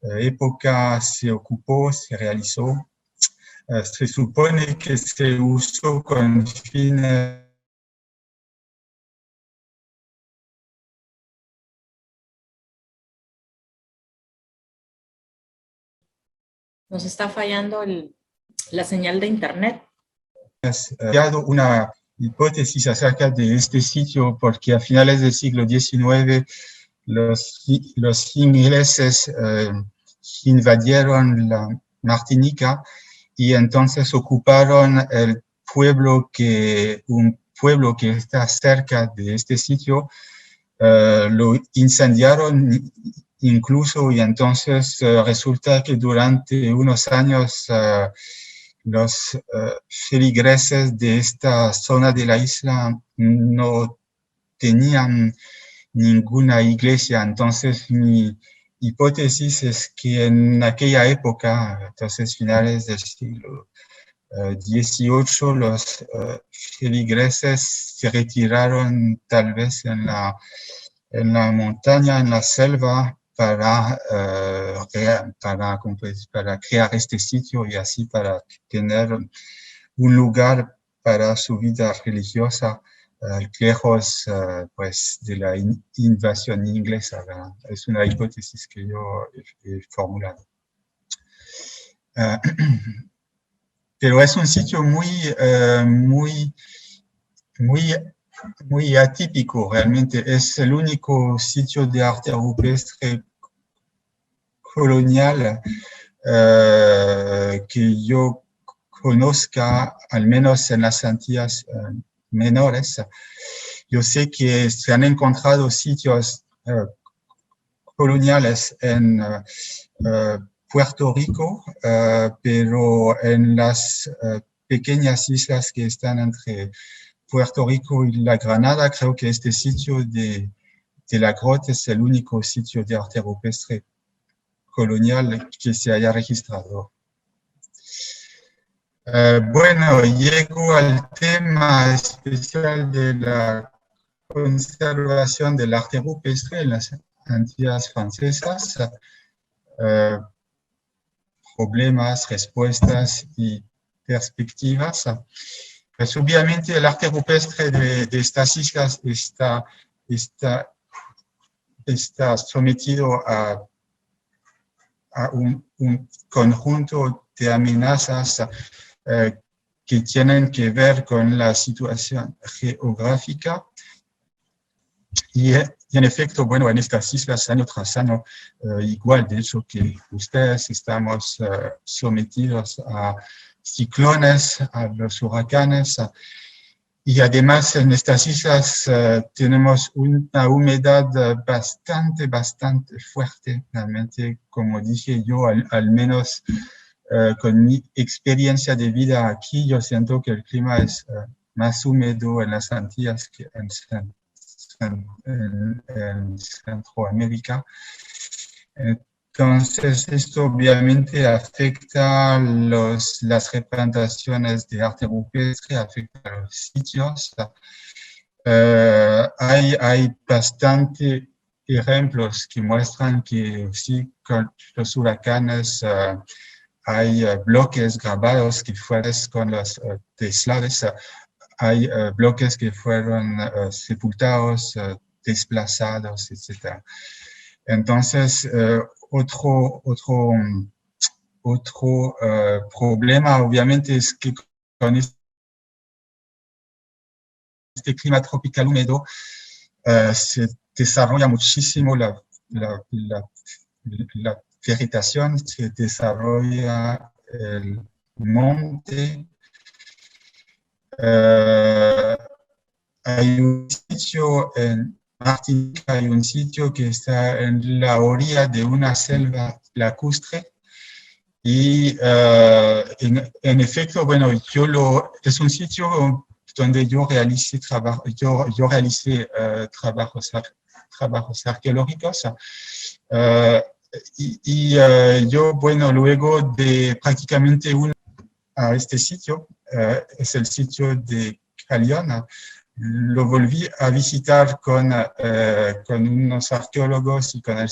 época se ocupó, se realizó. Se supone que se usó con fines Nos está fallando la señal de internet. dado una hipótesis acerca de este sitio, porque a finales del siglo XIX los ingleses invadieron la Martinica y entonces ocuparon un pueblo que está cerca de este sitio, lo incendiaron incluso, y entonces resulta que durante unos años los feligreses de esta zona de la isla no tenían ninguna iglesia. Entonces mi hipótesis es que en aquella época, entonces finales del siglo XVIII, los feligreses se retiraron tal vez en la montaña, en la selva, para crear este sitio y así para tener un lugar para su vida religiosa, lejos pues, de la invasión inglesa, ¿verdad? Es una hipótesis que yo he formulado. Pero es un sitio muy atípico, realmente. Es el único sitio de arte rupestre colonial que yo conozca, al menos en las Antillas menores. Yo sé que se han encontrado sitios coloniales en Puerto Rico, pero en las pequeñas islas que están entre Puerto Rico y la Granada, creo que este sitio de la Grotte es el único sitio de arte rupestre colonial que se haya registrado. Bueno, llego al tema especial de la conservación del arte rupestre en las Antillas francesas. Problemas, respuestas y perspectivas. Pues obviamente el arte rupestre de estas islas está sometido a un conjunto de amenazas que tienen que ver con la situación geográfica. Y en efecto, bueno, en estas islas año tras año, igual de hecho que ustedes, estamos sometidos a ciclones, a los huracanes, y además en estas islas tenemos una humedad bastante fuerte. Realmente, como dije yo, al menos con mi experiencia de vida aquí, yo siento que el clima es más húmedo en las Antillas que en Centroamérica. Entonces, esto obviamente afecta las representaciones de arte rupestre, afecta a los sitios. Hay bastante ejemplos que muestran que sí, con los huracanes hay bloques grabados que fueron con los deslaves. Hay bloques que fueron sepultados, desplazados, etc. Entonces, otro problema, obviamente, es que con este clima tropical húmedo se desarrolla muchísimo la vegetación, se desarrolla el monte. Hay un sitio en Martinica, hay un sitio que está en la orilla de una selva lacustre y en efecto, bueno, es un sitio donde yo realicé trabajos arqueológicos yo, bueno, luego de prácticamente a este sitio, es el sitio de Caliona, lo volví a visitar con unos arqueólogos y con el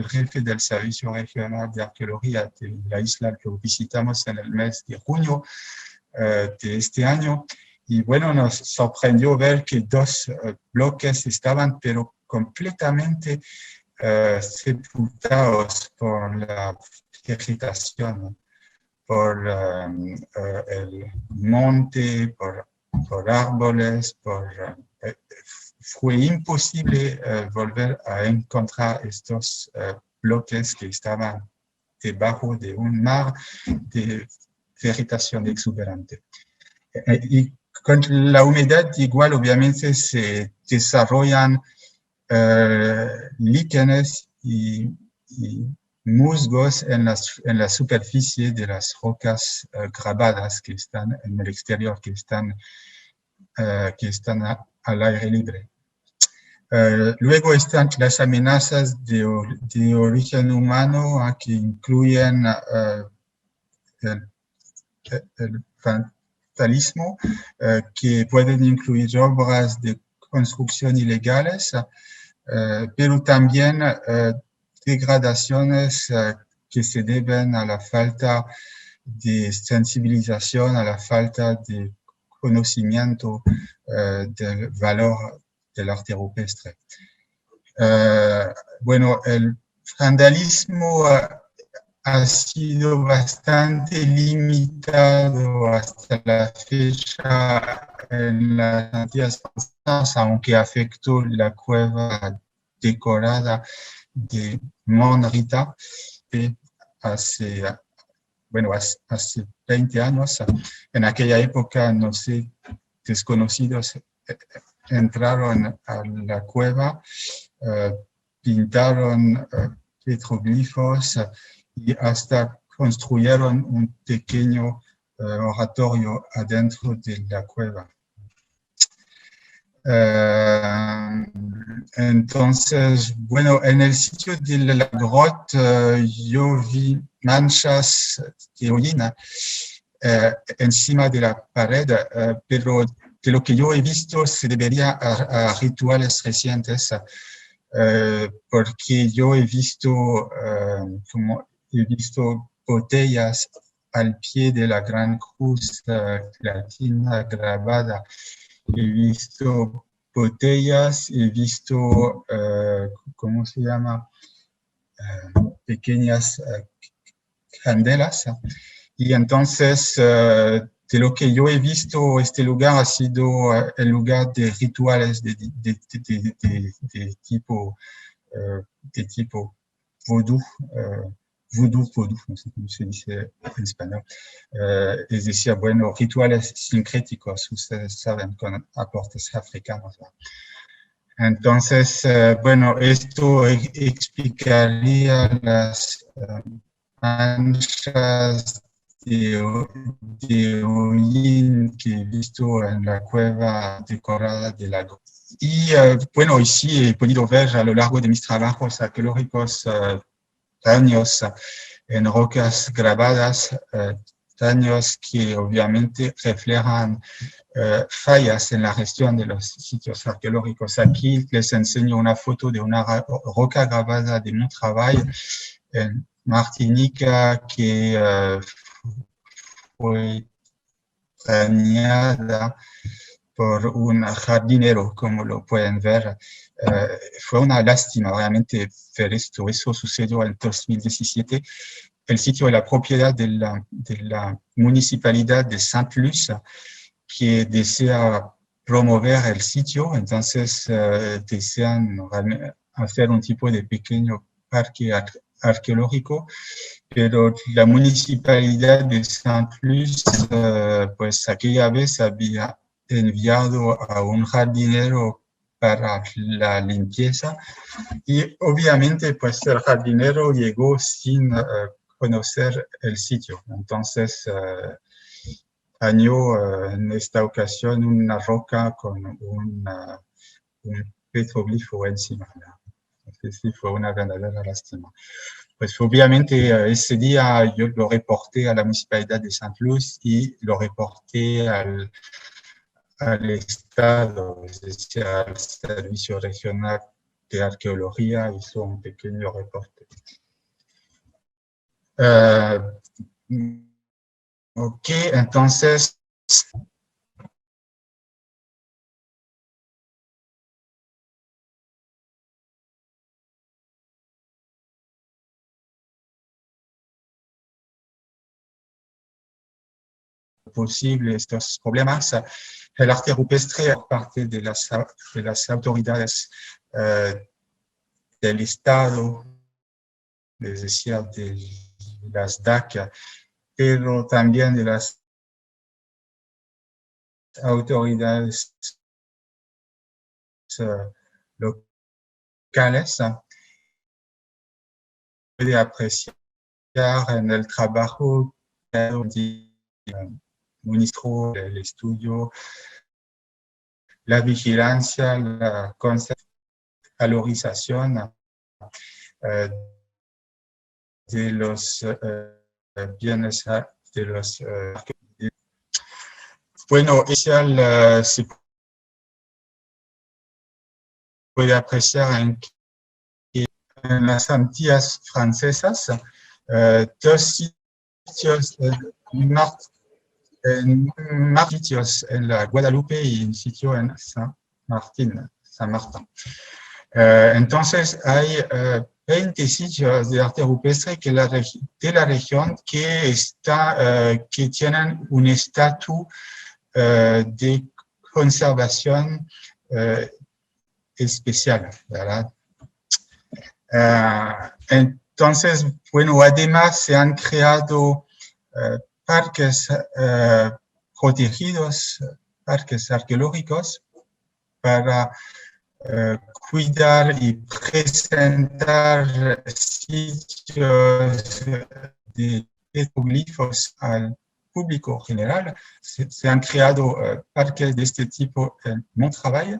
jefe del Servicio Regional de Arqueología de la isla que visitamos en el mes de junio de este año. Y bueno, nos sorprendió ver que dos bloques estaban pero completamente sepultados por la vegetación, por el monte, por árboles, fue imposible volver a encontrar estos bloques que estaban debajo de un mar de vegetación exuberante. Y con la humedad igual obviamente se desarrollan líquenes y musgos en la superficie de las rocas grabadas que están en el exterior, que están al aire libre. Luego están las amenazas de origen humano que incluyen el vandalismo, que pueden incluir obras de construcción ilegales, pero también degradaciones que se deben a la falta de sensibilización, a la falta de conocimiento del valor del arte rupestre. Bueno, el vandalismo ha sido bastante limitado hasta la fecha en las Antillas Francesas, aunque afectó la cueva decorada de Morne Rita hace 20 años. En aquella época, no sé, desconocidos entraron a la cueva, pintaron petroglifos y hasta construyeron un pequeño oratorio adentro de la cueva. Entonces, bueno, en el sitio de la grotte yo vi manchas de orina encima de la pared, pero de lo que yo he visto se debería a rituales recientes, porque yo he visto botellas al pie de la gran cruz latina grabada. He visto botellas, he visto, ¿cómo se llama? Pequeñas candelas. Y entonces, de lo que yo he visto, este lugar ha sido el lugar de rituales de tipo vodú, no sé cómo se dice en español, es decir, bueno, rituales sincréticos, ustedes saben, con aportes africanos. Entonces, bueno, esto explicaría las manchas de hollín que he visto en la cueva decorada del lago. Y bueno, y sí he podido ver a lo largo de mis trabajos arqueológicos daños en rocas grabadas, daños que obviamente reflejan fallas en la gestión de los sitios arqueológicos. Aquí les enseño una foto de una roca grabada de Montravail en Martinica que fue dañada por un jardinero, como lo pueden ver. Fue una lástima realmente ver esto. Eso sucedió en 2017. El sitio es la propiedad de la municipalidad de Saint-Luce, que desea promover el sitio, entonces desean hacer un tipo de pequeño parque arqueológico, pero la municipalidad de Saint-Luz, pues aquella vez había enviado a un jardinero para la limpieza y obviamente pues el jardinero llegó sin conocer el sitio, entonces añadió en esta ocasión una roca con un petroglifo encima. Entonces sí, fue una verdadera lástima. Pues obviamente ese día yo lo reporté a la municipalidad de Saint-Luz y lo reporté al Estado, es decir, al Servicio Regional de Arqueología, hizo un pequeño reporte. Ok, entonces posible estos problemas. El arte rupestre, por parte de las autoridades del Estado, es decir, de las DAC, pero también de las autoridades locales, puede apreciar en el trabajo del ministro, el estudio, la vigilancia, la valorización de los bienes de los bueno, se puede apreciar en las Antillas francesas, dos sitios sitios en la Guadalupe y un sitio en San Martín. Entonces hay 20 sitios de arte rupestre de la región que tienen un estatus de conservación especial, ¿verdad? Entonces, bueno, además se han creado parques protegidos, parques arqueológicos, para cuidar y presentar sitios de petroglifos al público general. Se han creado parques de este tipo en Montravail,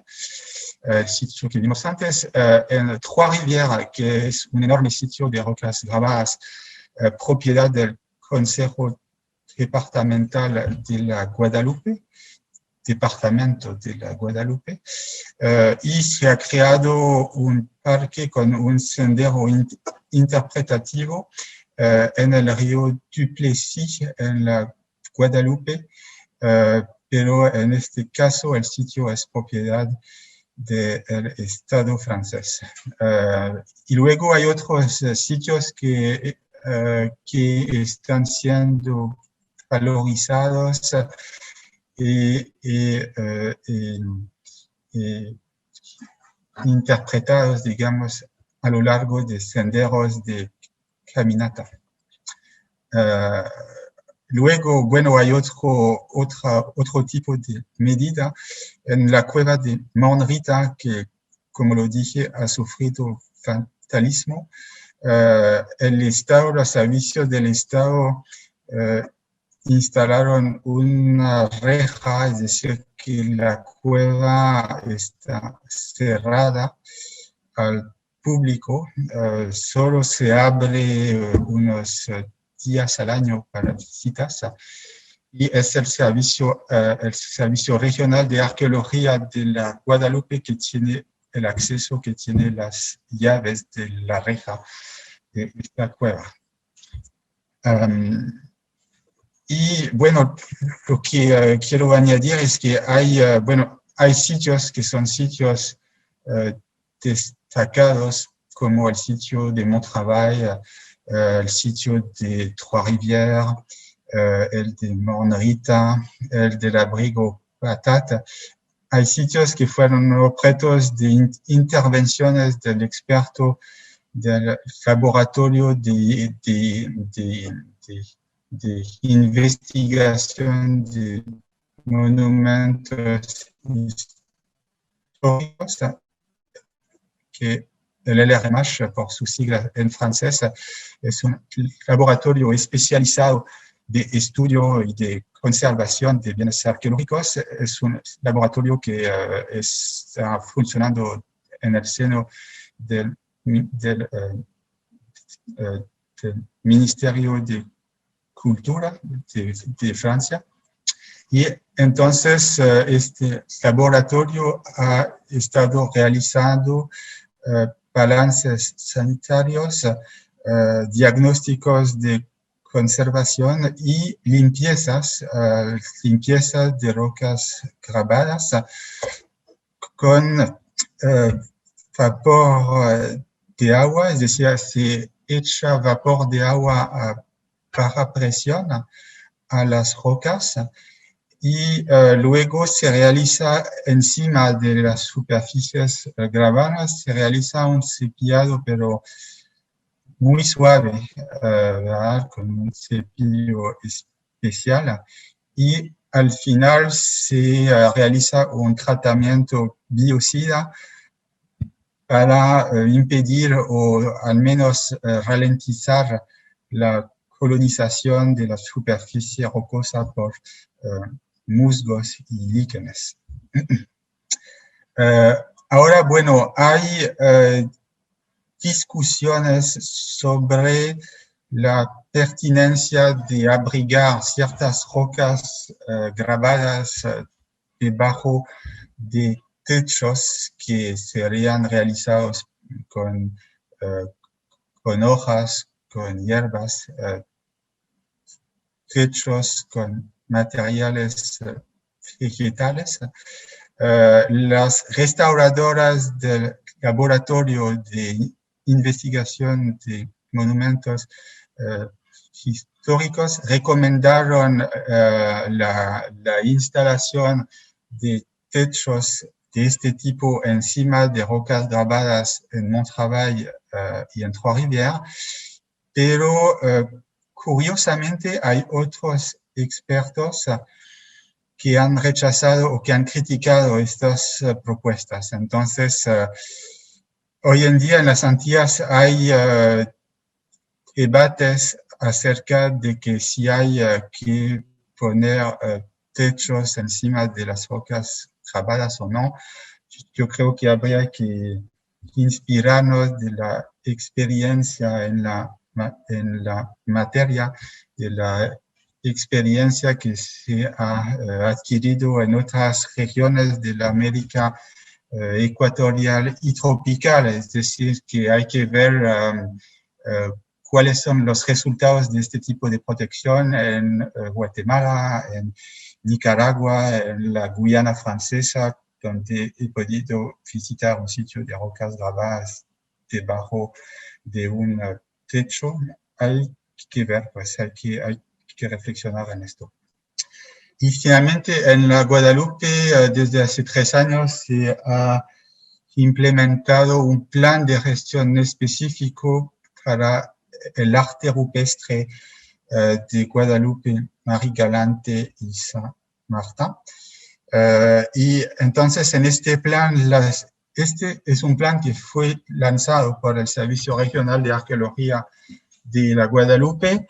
el sitio que vimos antes, en Trois-Rivières, que es un enorme sitio de rocas grabadas, propiedad del Consejo Departamental de la Guadalupe, departamento de la Guadalupe, y se ha creado un parque con un sendero interpretativo en el río Duplessis, en la Guadalupe, pero en este caso el sitio es propiedad del Estado francés. Y luego hay otros sitios que están siendo valorizados y interpretados, digamos, a lo largo de senderos de caminata. Luego, bueno, hay otro tipo de medida en la cueva de Monrita, que, como lo dije, ha sufrido vandalismo. El Estado, los servicios del Estado instalaron una reja, es decir, que la cueva está cerrada al público, solo se abre unos días al año para visitas, y es el servicio regional de arqueología de la Guadalupe que tiene el acceso, que tiene las llaves de la reja de esta cueva. Y bueno, lo que quiero añadir es que hay sitios que son sitios destacados, como el sitio de Montravail, el sitio de Trois-Rivières, el de Monrita, el del abrigo Patate, hay sitios que fueron objetos de intervenciones del experto del laboratorio de investigación de monumentos históricos, que el LRMH, por su sigla en francés, es un laboratorio especializado de estudio y de conservación de bienes arqueológicos. Es un laboratorio que está funcionando en el seno del Ministerio de Cultura de Francia. Y entonces este laboratorio ha estado realizando balances sanitarios, diagnósticos de conservación y limpiezas de rocas grabadas con vapor de agua, es decir, se echa vapor de agua a baja presión a las rocas y luego se realiza encima de las superficies grabadas, se realiza un cepillado, pero muy suave, ¿verdad? Con un cepillo especial, y al final se realiza un tratamiento biocida para impedir o al menos ralentizar la colonización de la superficie rocosa por musgos y líquenes. Ahora, bueno, hay discusiones sobre la pertinencia de abrigar ciertas rocas grabadas debajo de techos que serían realizados con hojas, con hierbas, techos con materiales vegetales. Las restauradoras del laboratorio de investigación de monumentos históricos recomendaron la instalación de techos de este tipo encima de rocas grabadas en Montravail y en Trois-Rivières, pero curiosamente hay otros expertos que han rechazado o que han criticado estas propuestas. Entonces, hoy en día en las Antillas hay debates acerca de que si hay que poner techos encima de las rocas grabadas o no. Yo creo que habría que inspirarnos de la experiencia en la materia, de la experiencia que se ha adquirido en otras regiones de la América ecuatorial y tropical, es decir, que hay que ver cuáles son los resultados de este tipo de protección en Guatemala, en Nicaragua, en la Guyana francesa, donde he podido visitar un sitio de rocas grabadas debajo de un techo. Hay que ver, pues hay que reflexionar en esto. Y finalmente, en la Guadalupe, desde hace 3 años, se ha implementado un plan de gestión específico para el arte rupestre de Guadalupe, Marie Galante y Saint-Martin. Y entonces, en este plan, este es un plan que fue lanzado por el Servicio Regional de Arqueología de la Guadalupe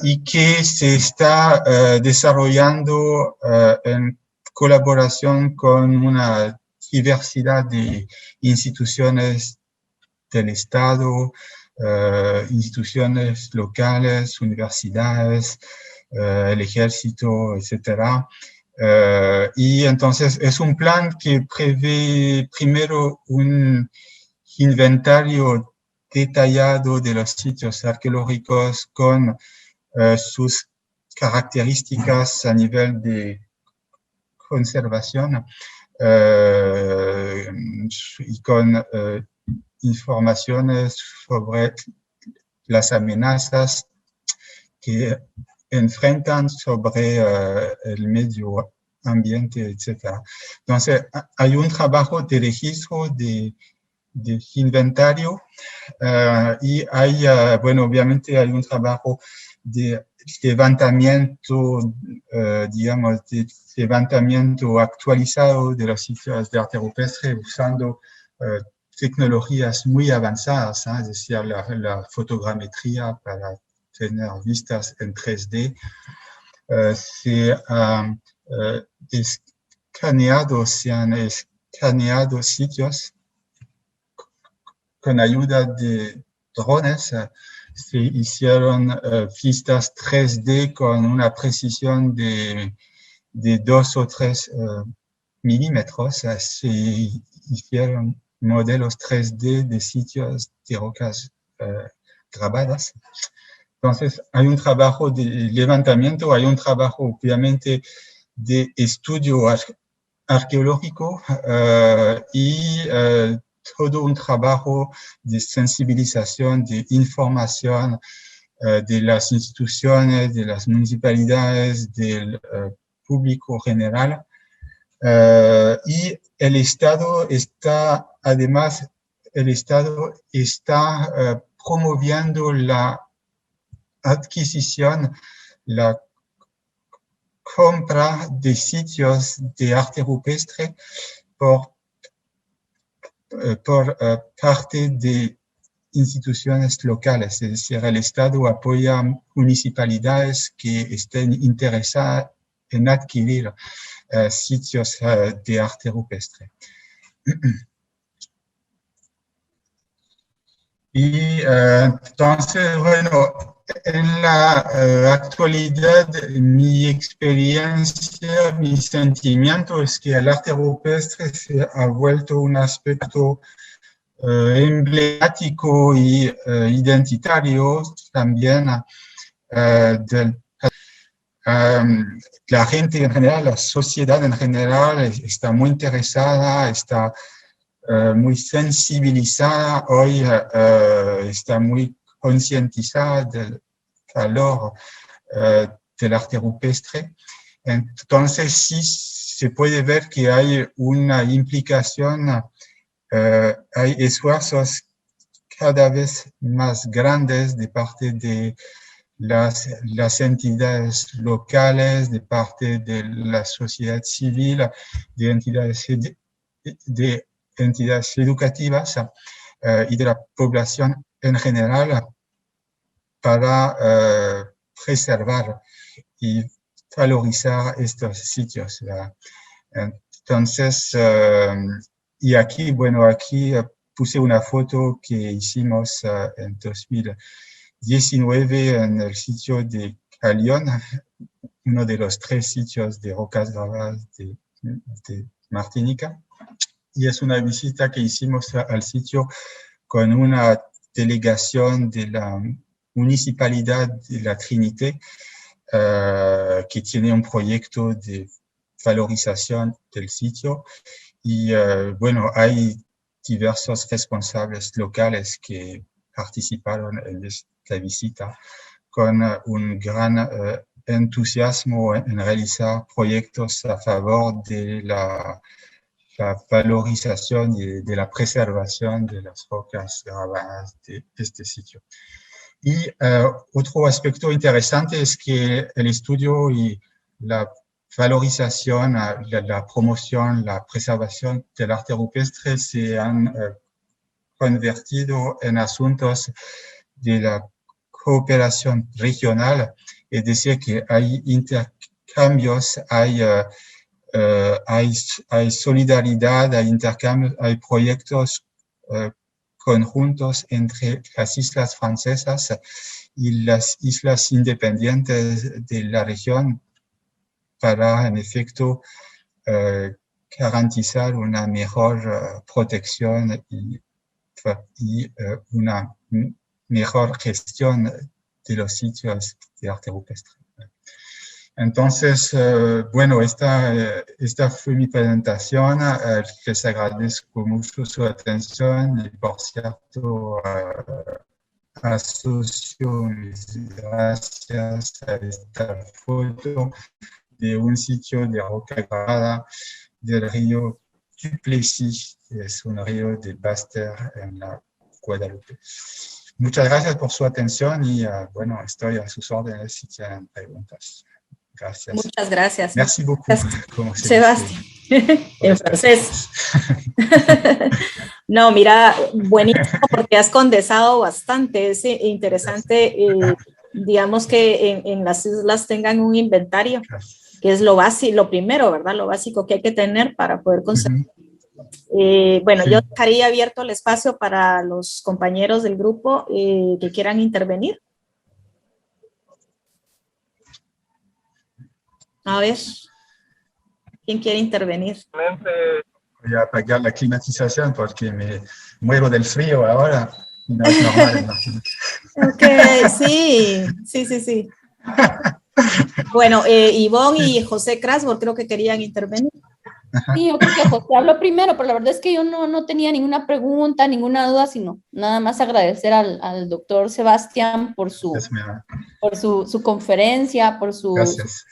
y que se está desarrollando en colaboración con una diversidad de instituciones del Estado, instituciones locales, universidades, el ejército, etcétera. Y entonces es un plan que prevé primero un inventario detallado de los sitios arqueológicos con sus características a nivel de conservación y con informaciones sobre las amenazas que enfrentan sobre el medio ambiente, etc. Entonces, hay un trabajo de registro de inventario y hay, bueno, obviamente hay un trabajo de levantamiento, digamos, de levantamiento actualizado de los sitios de arte rupestre usando tecnologías muy avanzadas, es decir, la fotogrametría para tener vistas en 3D. Se han escaneado sitios con ayuda de drones. Se hicieron vistas 3D con una precisión de 2 o 3 milímetros. Se hicieron modelos 3D de sitios de rocas grabadas. Entonces, hay un trabajo de levantamiento, hay un trabajo obviamente de estudio arqueológico y todo un trabajo de sensibilización, de información de las instituciones, de las municipalidades, del público general. Y el Estado está, además, promoviendo la adquisición, la compra de sitios de arte rupestre por parte de instituciones locales, es decir, el Estado apoya municipalidades que estén interesadas en adquirir sitios de arte rupestre. Y entonces, bueno, en la actualidad, mi experiencia, mi sentimiento es que el arte rupestre se ha vuelto un aspecto emblemático y identitario también la gente en general, la sociedad en general está muy interesada, está muy sensibilizada, hoy está muy concientizada del valor del arte rupestre. Entonces sí se puede ver que hay una implicación, hay esfuerzos cada vez más grandes de parte de las entidades locales, de parte de la sociedad civil, de entidades educativas y de la población en general para preservar y valorizar estos sitios. Entonces, y aquí, bueno, aquí puse una foto que hicimos en 2019 en el sitio de Calión, uno de los 3 sitios de rocas grabadas de Martinica. Y es una visita que hicimos al sitio con una delegación de la Municipalidad de la Trinité, que tiene un proyecto de valorización del sitio. Y bueno, hay diversos responsables locales que participaron en esta visita con un gran entusiasmo en realizar proyectos a favor de la valorización y de la preservación de las rocas grabadas de este sitio. Y otro aspecto interesante es que el estudio y la valorización, la promoción, la preservación del arte rupestre se han convertido en asuntos de la cooperación regional, es decir, que hay intercambios, hay solidaridad, hay intercambios, hay proyectos conjuntos entre las islas francesas y las islas independientes de la región para, en efecto, garantizar una mejor protección y una mejor gestión de los sitios de arte rupestre. Entonces, bueno, esta fue mi presentación. Les agradezco mucho su atención y, por cierto, asocio mis gracias a esta foto de un sitio de roca grabada del río Duplessis, que es un río de Basse-Terre en la Guadalupe. Muchas gracias por su atención y bueno, estoy a sus órdenes si tienen preguntas. Gracias. Muchas gracias. Merci beaucoup. Como se Sebastián, en francés. No, mira, buenísimo porque has condensado bastante. Es interesante, digamos que en las islas tengan un inventario, que es lo básico, lo primero, ¿verdad? Lo básico que hay que tener para poder conservar. Bueno, sí. Yo dejaría abierto el espacio para los compañeros del grupo que quieran intervenir. A ver, ¿quién quiere intervenir? Voy a apagar la climatización porque me muero del frío ahora. No es normal, ¿no? Ok, sí. Bueno, Ivonne y José Krasbor creo que querían intervenir. Sí, yo creo que José habló primero, pero la verdad es que yo no tenía ninguna pregunta, ninguna duda, sino nada más agradecer al doctor Sebastián por su conferencia, por su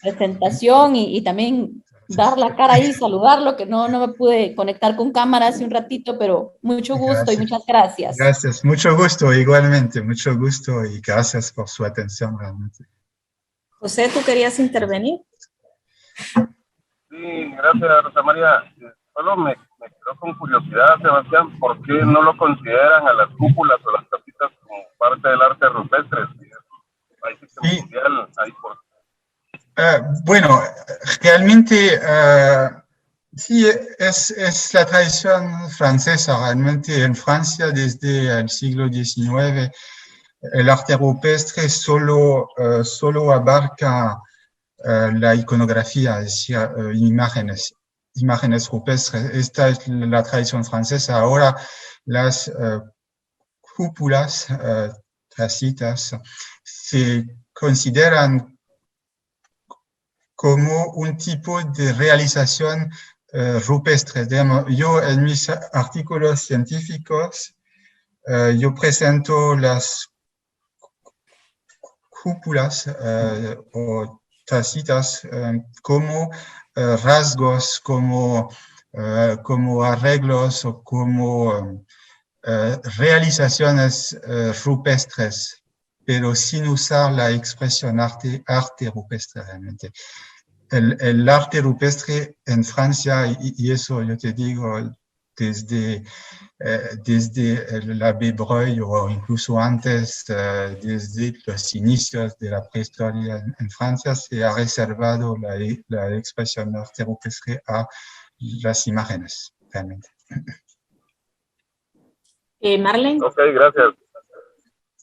presentación y también dar la cara ahí, saludarlo, que no me pude conectar con cámara hace un ratito, pero mucho gusto y muchas gracias. Gracias, mucho gusto, igualmente, mucho gusto y gracias por su atención realmente. José, ¿tú querías intervenir? Sí, gracias, Rosa María. Solo me quedó con curiosidad, Sebastián, ¿por qué no lo consideran a las cúpulas o las capitas como parte del arte rupestre? Sí. Bueno, realmente sí, es la tradición francesa. Realmente en Francia desde el siglo XIX el arte rupestre solo abarca la iconografía, es decir, imágenes rupestres. Esta es la tradición francesa. Ahora las cúpulas tacitas se consideran como un tipo de realización rupestre. Yo en mis artículos científicos yo presento las cúpulas o tacitas como rasgos, como arreglos o como realizaciones rupestres, pero sin usar la expresión arte rupestre realmente. El arte rupestre en Francia, y eso yo te digo desde la Breuil o incluso antes, desde los inicios de la prehistoria en Francia, se ha reservado la expresión arte rupestre a las imágenes, realmente. Marlene. Ok, gracias.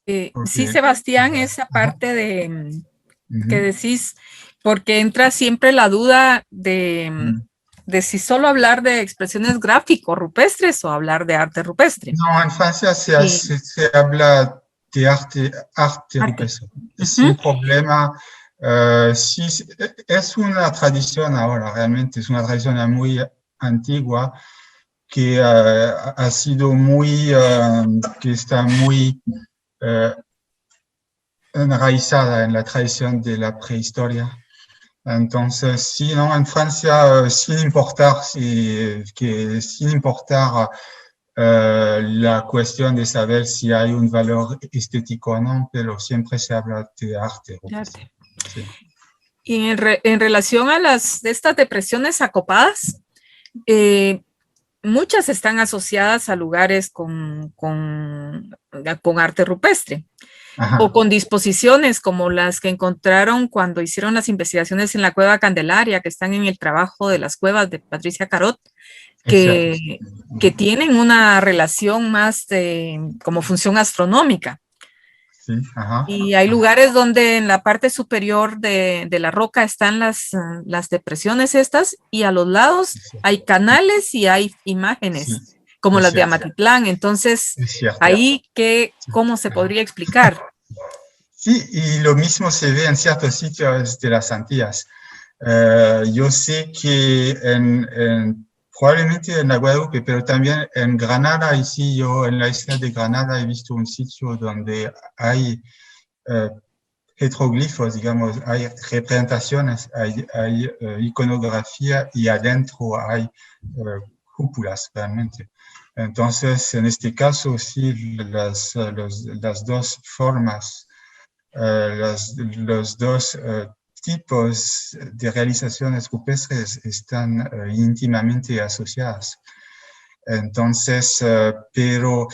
Okay. Sí, Sebastián, esa parte de que decís, porque entra siempre la duda de si solo hablar de expresiones gráficos rupestres o hablar de arte rupestre. No, en Francia se habla de arte rupestre. Sin problema. Sí, es una tradición ahora, realmente es una tradición muy antigua que ha sido que está muy enraizada en la tradición de la prehistoria. Entonces, sí, no, en Francia, sin importar la cuestión de saber si hay un valor estético o no, pero siempre se habla de arte. Sí. Y en relación a estas depresiones acopadas, muchas están asociadas a lugares con arte rupestre. Ajá. O con disposiciones como las que encontraron cuando hicieron las investigaciones en la Cueva Candelaria, que están en el trabajo de las cuevas de Patricia Carot, que tienen una relación más como función astronómica. Sí, ajá. Y hay lugares donde en la parte superior de la roca están las depresiones estas, y a los lados hay canales y hay imágenes, como las de Amatitlán. Entonces, ahí, ¿cómo se podría explicar? Sí, y lo mismo se ve en ciertos sitios de las Antillas. Yo sé que probablemente en la Guadalupe, pero también en Granada, y sí, yo en la isla de Granada he visto un sitio donde hay jeroglifos, digamos, hay representaciones, hay iconografía y adentro hay cúpulas realmente. Entonces, en este caso, sí, las dos formas, los dos tipos de realizaciones rupestres están íntimamente asociadas. Entonces, pero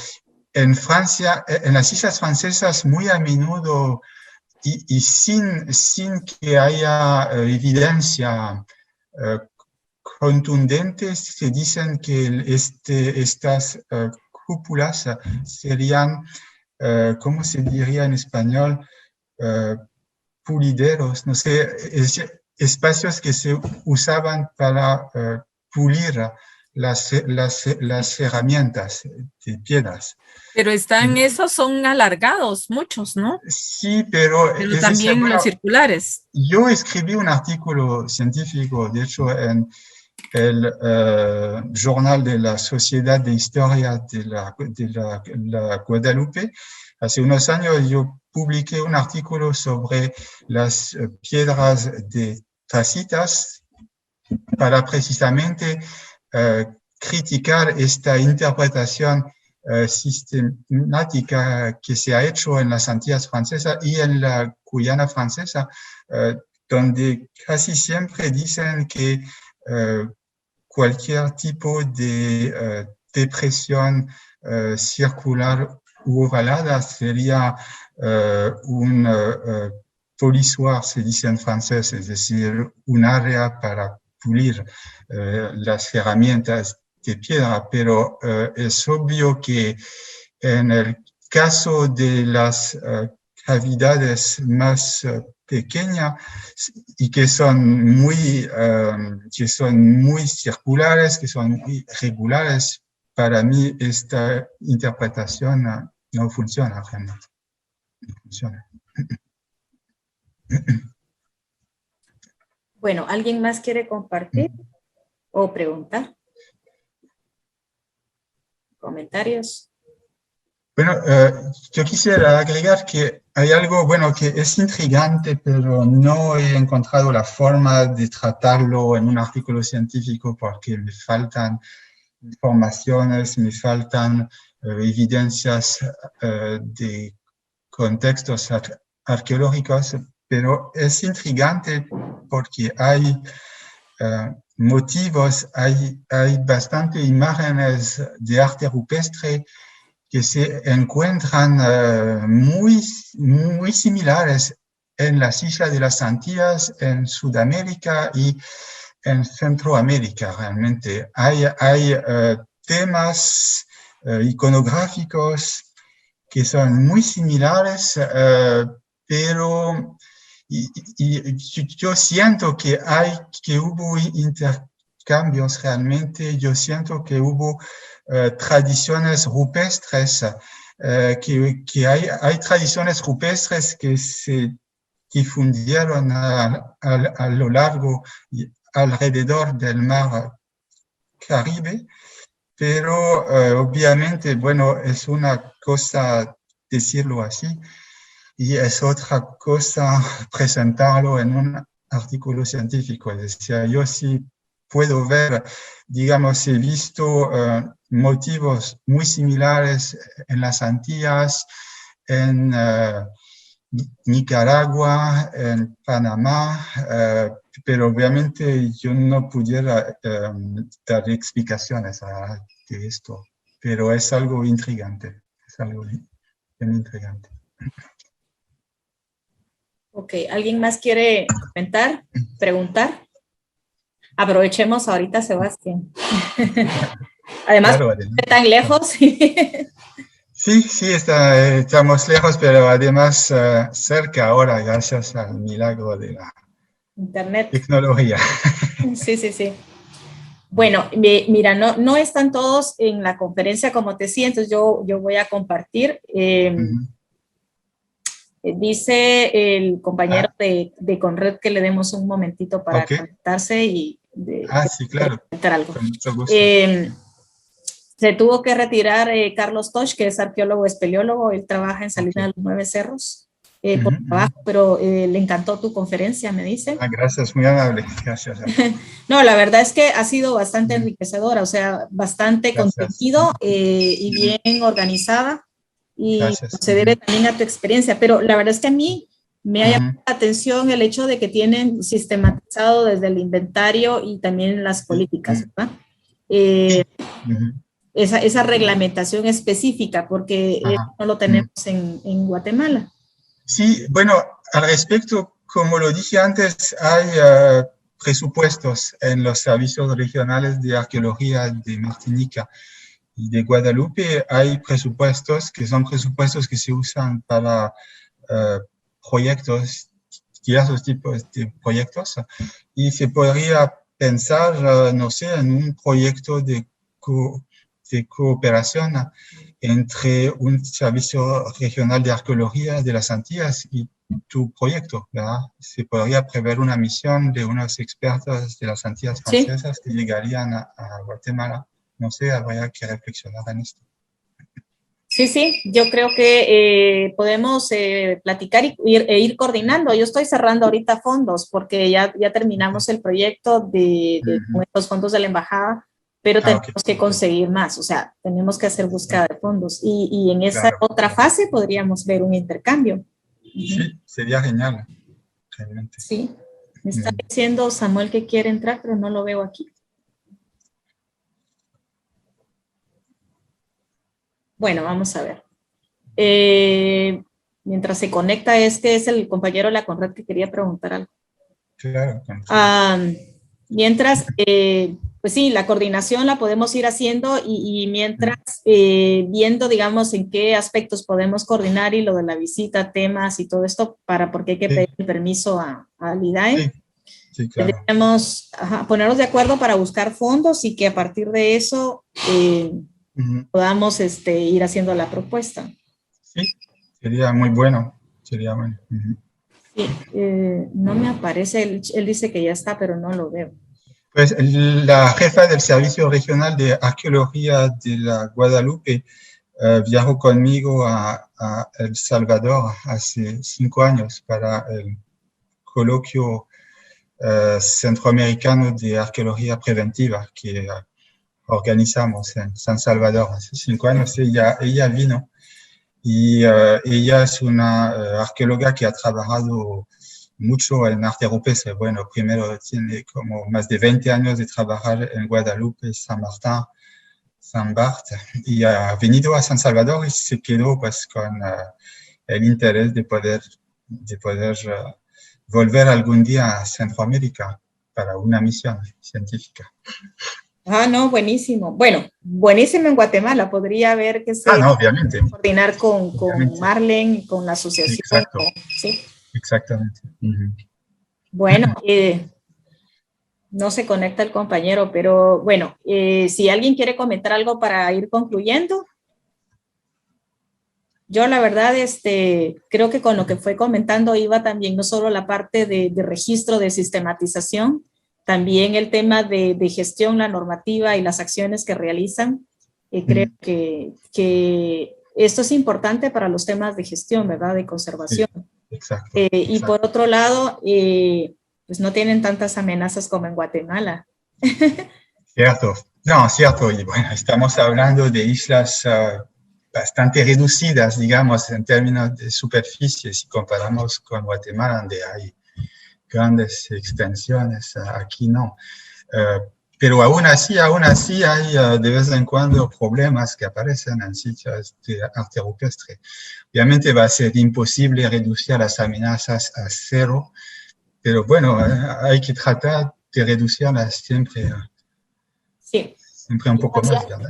en Francia, en las islas francesas, muy a menudo y sin que haya evidencia contundente, se dicen que estas cúpulas serían, ¿cómo se diría en español? Pulideros, no sé, espacios que se usaban para pulir las herramientas de piedras. Pero esos son alargados, muchos, ¿no? Sí, pero también los circulares. Yo escribí un artículo científico, de hecho, en el Journal de la Sociedad de Historia de la Guadalupe. Hace unos años yo publiqué un artículo sobre las piedras de Tacitas para precisamente criticar esta interpretación sistemática que se ha hecho en las Antillas francesas y en la Guyana francesa, donde casi siempre dicen que cualquier tipo de depresión circular u ovalada sería un polissoir, se dice en francés, es decir, un área para pulir las herramientas de piedra, pero es obvio que en el caso de las cavidades más pequeñas y que son muy circulares, que son muy regulares, para mí esta interpretación no funciona realmente. No funciona. Bueno, ¿alguien más quiere compartir o preguntar? ¿Comentarios? Bueno, yo quisiera agregar que hay algo, bueno, que es intrigante, pero no he encontrado la forma de tratarlo en un artículo científico porque me faltan informaciones, me faltan evidencias de contextos arqueológicos, pero es intrigante porque hay motivos, hay bastantes imágenes de arte rupestre que se encuentran muy similares en las islas de las Antillas, en Sudamérica y en Centroamérica. Realmente hay temas iconográficos que son muy similares, pero yo siento que hubo intercambios realmente. Yo siento que hubo tradiciones rupestres, que hay tradiciones rupestres que se difundieron a lo largo y alrededor del mar Caribe, pero obviamente, bueno, es una cosa decirlo así y es otra cosa presentarlo en un artículo científico. Es decir, yo sí puedo ver, digamos, he visto motivos muy similares en las Antillas, en Nicaragua, en Panamá, pero obviamente yo no pudiera dar explicaciones de esto, pero es algo intrigante, es algo bien intrigante. Ok, ¿alguien más quiere comentar, preguntar? Aprovechemos ahorita, Sebastián. Además, claro, tan lejos. Sí, estamos lejos, pero además cerca ahora, gracias al milagro de la Internet. Tecnología. Sí. Bueno, mira, no están todos en la conferencia como te sientes, yo voy a compartir. Dice el compañero de Conred que le demos un momentito para conectarse y sí, claro. Algo. Con mucho gusto. Se tuvo que retirar Carlos Toch, que es arqueólogo espeleólogo, él trabaja en Salinas de los Nueve Cerros. por trabajo, pero le encantó tu conferencia, me dice. Gracias, muy amable, gracias. No, la verdad es que ha sido bastante enriquecedora, o sea, bastante contenido y bien organizada, y se debe también a tu experiencia, pero la verdad es que a mí me ha llamado la atención el hecho de que tienen sistematizado desde el inventario y también las políticas, ¿verdad? Esa reglamentación específica, porque no lo tenemos en Guatemala. Sí, bueno, al respecto, como lo dije antes, hay presupuestos en los servicios regionales de arqueología de Martinica y de Guadalupe. Hay presupuestos que son presupuestos que se usan para proyectos, diversos tipos de proyectos, y se podría pensar, no sé, en un proyecto de cooperación entre un servicio regional de arqueología de las Antillas y tu proyecto, ¿verdad? Se podría prever una misión de unos expertos de las Antillas francesas que llegarían a Guatemala. No sé, habría que reflexionar en esto. Sí, yo creo que podemos platicar e ir coordinando. Yo estoy cerrando ahorita fondos porque ya terminamos el proyecto de los fondos de la embajada, pero tenemos que conseguir más, o sea, tenemos que hacer búsqueda de fondos y en esa otra fase podríamos ver un intercambio. Sí, sería genial, realmente. Sí, me está diciendo Samuel que quiere entrar, pero no lo veo aquí. Bueno, vamos a ver. Mientras se conecta, es el compañero de la Conred que quería preguntar algo. Claro. Mientras, pues sí, la coordinación la podemos ir haciendo y mientras viendo, digamos, en qué aspectos podemos coordinar y lo de la visita, temas y todo esto, porque hay que pedir el permiso al IDAE. Sí, claro. Debemos ponernos de acuerdo para buscar fondos y que a partir de eso podamos ir haciendo la propuesta. Sí, sería muy bueno. Sería bueno. Sí, no me aparece, él dice que ya está, pero no lo veo. Pues la jefa del Servicio Regional de Arqueología de la Guadalupe viajó conmigo a El Salvador hace 5 años para el coloquio centroamericano de arqueología preventiva que organizamos en San Salvador hace 5 años. Ella vino y ella es una arqueóloga que ha trabajado mucho en arte rupestre. Bueno, primero tiene como más de 20 años de trabajar en Guadalupe, San Martín, San Bart, y ha venido a San Salvador y se quedó pues con el interés de poder volver algún día a Centroamérica para una misión científica. No, buenísimo. Bueno, buenísimo en Guatemala. Podría haber que obviamente. Coordinar con Marlene y con la asociación. Exacto. Sí. Exactamente. Bueno, no se conecta el compañero, pero bueno, si alguien quiere comentar algo para ir concluyendo. Yo la verdad, creo que con lo que fue comentando iba también no solo la parte de registro, de sistematización, también el tema de gestión, la normativa y las acciones que realizan. Creo que esto es importante para los temas de gestión, ¿verdad? De conservación. Sí, exacto. Y por otro lado, pues no tienen tantas amenazas como en Guatemala. Cierto. No, cierto. Y bueno, estamos hablando de islas bastante reducidas, digamos, en términos de superficie, si comparamos con Guatemala, donde hay grandes extensiones. Aquí no. Pero aún así hay de vez en cuando problemas que aparecen en sitios de arte rupestre. Obviamente va a ser imposible reducir las amenazas a 0, pero bueno, hay que tratar de reducirlas siempre, siempre un poco más, ¿verdad?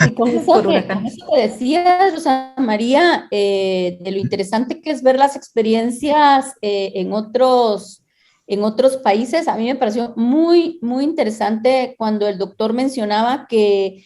Y con eso que decías, Rosa María, de lo interesante que es ver las experiencias en otros países, a mí me pareció muy, muy interesante cuando el doctor mencionaba que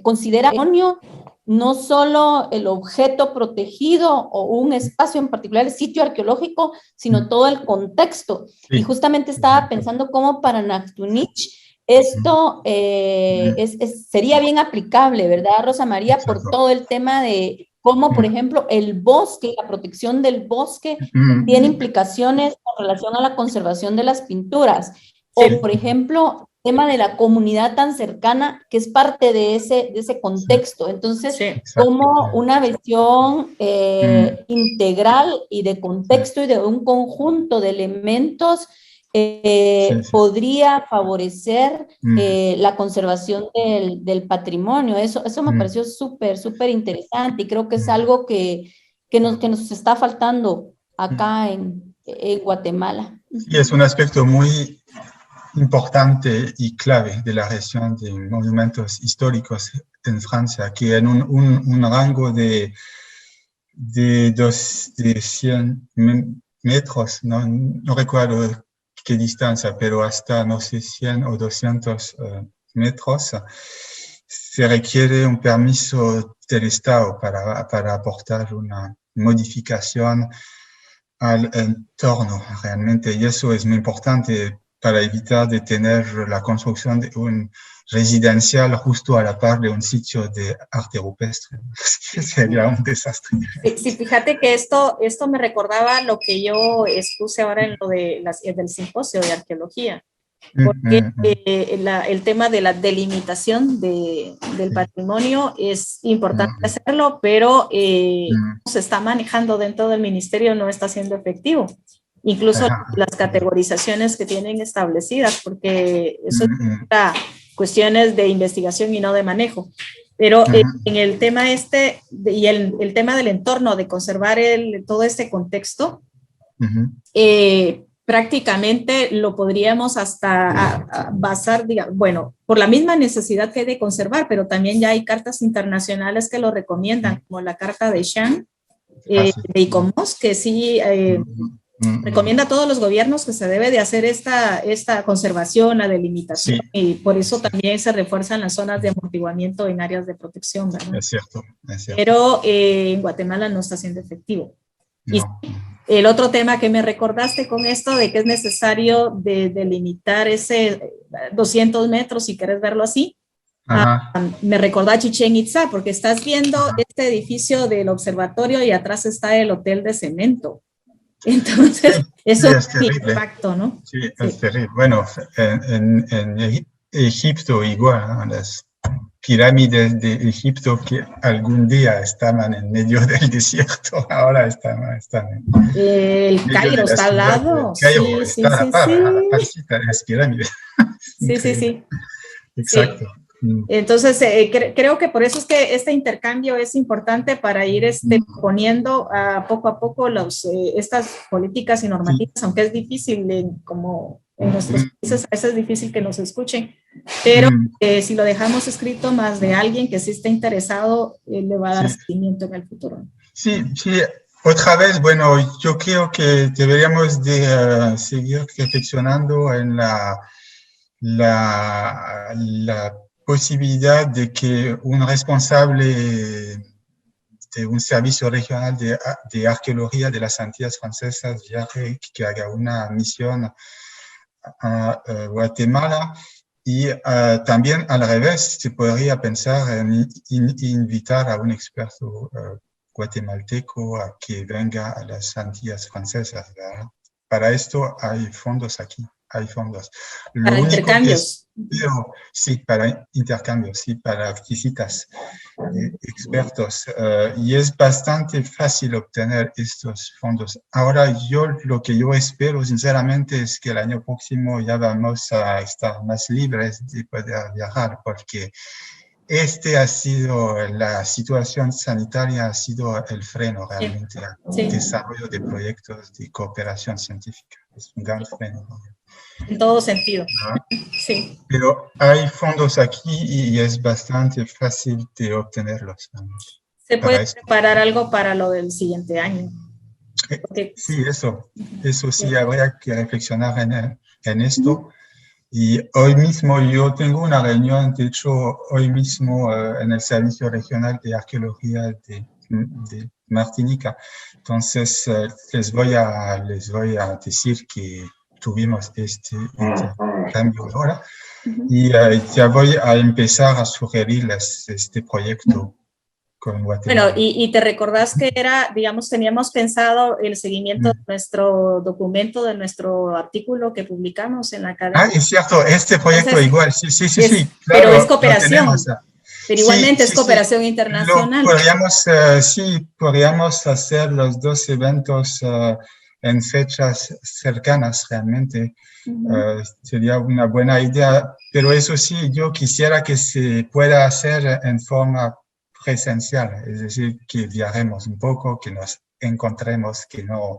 considera idóneo no solo el objeto protegido o un espacio en particular, el sitio arqueológico, sino todo el contexto. Sí. Y justamente estaba pensando cómo para Nachtunich esto sería bien aplicable, ¿verdad, Rosa María? Por todo el tema de cómo, por ejemplo, el bosque, la protección del bosque tiene implicaciones con relación a la conservación de las pinturas. O, por ejemplo, el tema de la comunidad tan cercana, que es parte de ese contexto. Entonces, como una visión integral y de contexto y de un conjunto de elementos podría favorecer la conservación del patrimonio. Eso me pareció súper, súper interesante y creo que es algo que nos está faltando acá en Guatemala. Sí, es un aspecto muy importante y clave de la gestión de monumentos históricos en Francia, que en un rango de 100 metros, no recuerdo qué distancia, pero hasta, no sé, 100 o 200 metros, se requiere un permiso del Estado para aportar una modificación al entorno realmente, y eso es muy importante para evitar de tener la construcción de un residencial justo a la par de un sitio de arte rupestre, que sería un desastre. Sí, fíjate que esto me recordaba lo que yo expuse ahora en lo de del simposio de arqueología, porque el tema de la delimitación del patrimonio es importante hacerlo, pero se está manejando dentro del ministerio, no está siendo efectivo. Incluso las categorizaciones que tienen establecidas, porque eso implica cuestiones de investigación y no de manejo. Pero en el tema y el tema del entorno, de conservar todo este contexto, prácticamente lo podríamos hasta basar, bueno, por la misma necesidad que hay de conservar, pero también ya hay cartas internacionales que lo recomiendan, como la carta de Shan, de ICOMOS, que sí recomienda a todos los gobiernos que se debe de hacer esta conservación, la delimitación, y por eso también se refuerzan las zonas de amortiguamiento en áreas de protección, ¿verdad? Es cierto. Pero en Guatemala no está siendo efectivo. No. Y el otro tema que me recordaste con esto de que es necesario delimitar ese 200 metros, si quieres verlo así, me recordó a Chichén Itzá, porque estás viendo este edificio del observatorio y atrás está el hotel de cemento. Entonces, eso es un impacto, ¿no? Sí, es terrible. Bueno, en Egipto igual, ¿no? Las pirámides de Egipto que algún día estaban en medio del desierto, ahora están el Cairo está al lado. Cairo está en las pirámides. Sí. Exacto. Entonces, creo que por eso es que este intercambio es importante para ir poniendo poco a poco estas políticas y normativas, aunque es difícil, como en nuestros países, a veces es difícil que nos escuchen, pero si lo dejamos escrito más de alguien que sí esté interesado, le va a dar seguimiento en el futuro. Sí. Otra vez, bueno, yo creo que deberíamos de seguir reflexionando en la posibilidad de que un responsable de un servicio regional de arqueología de las Antillas Francesas viaje, que haga una misión a Guatemala, y también al revés se podría pensar en invitar a un experto guatemalteco a que venga a las Antillas Francesas, ¿verdad? Para esto hay fondos aquí. Hay fondos. Para intercambios. Para intercambios, para visitas expertos. Y es bastante fácil obtener estos fondos. Ahora, lo que yo espero, sinceramente, es que el año próximo ya vamos a estar más libres de poder viajar, porque la situación sanitaria ha sido el freno realmente al desarrollo de proyectos de cooperación científica. Es un gran freno. En todo sentido. Sí. Pero hay fondos aquí y es bastante fácil de obtenerlos. ¿Se puede preparar algo para lo del siguiente año? Sí, eso sí, habría que reflexionar en esto. Y hoy mismo yo tengo una reunión, de hecho, hoy mismo en el Servicio Regional de Arqueología de Martinica. Entonces, les voy a decir que tuvimos este intercambio ahora y ya voy a empezar a sugerirles este proyecto con Guatemala. Bueno, y te recordás que digamos, teníamos pensado el seguimiento de nuestro documento, de nuestro artículo que publicamos en la academia. Es cierto, este proyecto Entonces, igual, sí, claro, pero es cooperación. Pero igualmente es cooperación internacional. Podríamos hacer los 2 eventos en fechas cercanas realmente. Sería una buena idea, pero eso sí, yo quisiera que se pueda hacer en forma presencial, es decir, que viajemos un poco, que nos encontremos, que no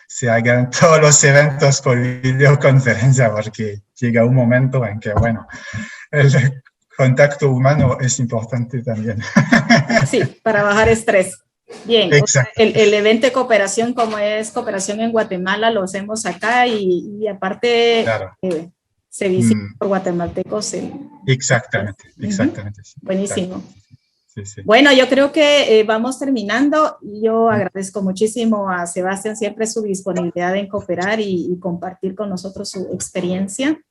se hagan todos los eventos por videoconferencia, porque llega un momento en que, bueno, el contacto humano es importante también. Sí, para bajar estrés. Bien, o sea, el evento de cooperación, como es cooperación en Guatemala, lo hacemos acá y aparte claro. Se visita por guatemaltecos. Exactamente. Sí, buenísimo. Claro. Sí. Bueno, yo creo que vamos terminando. Yo agradezco muchísimo a Sebastián siempre su disponibilidad en cooperar y compartir con nosotros su experiencia.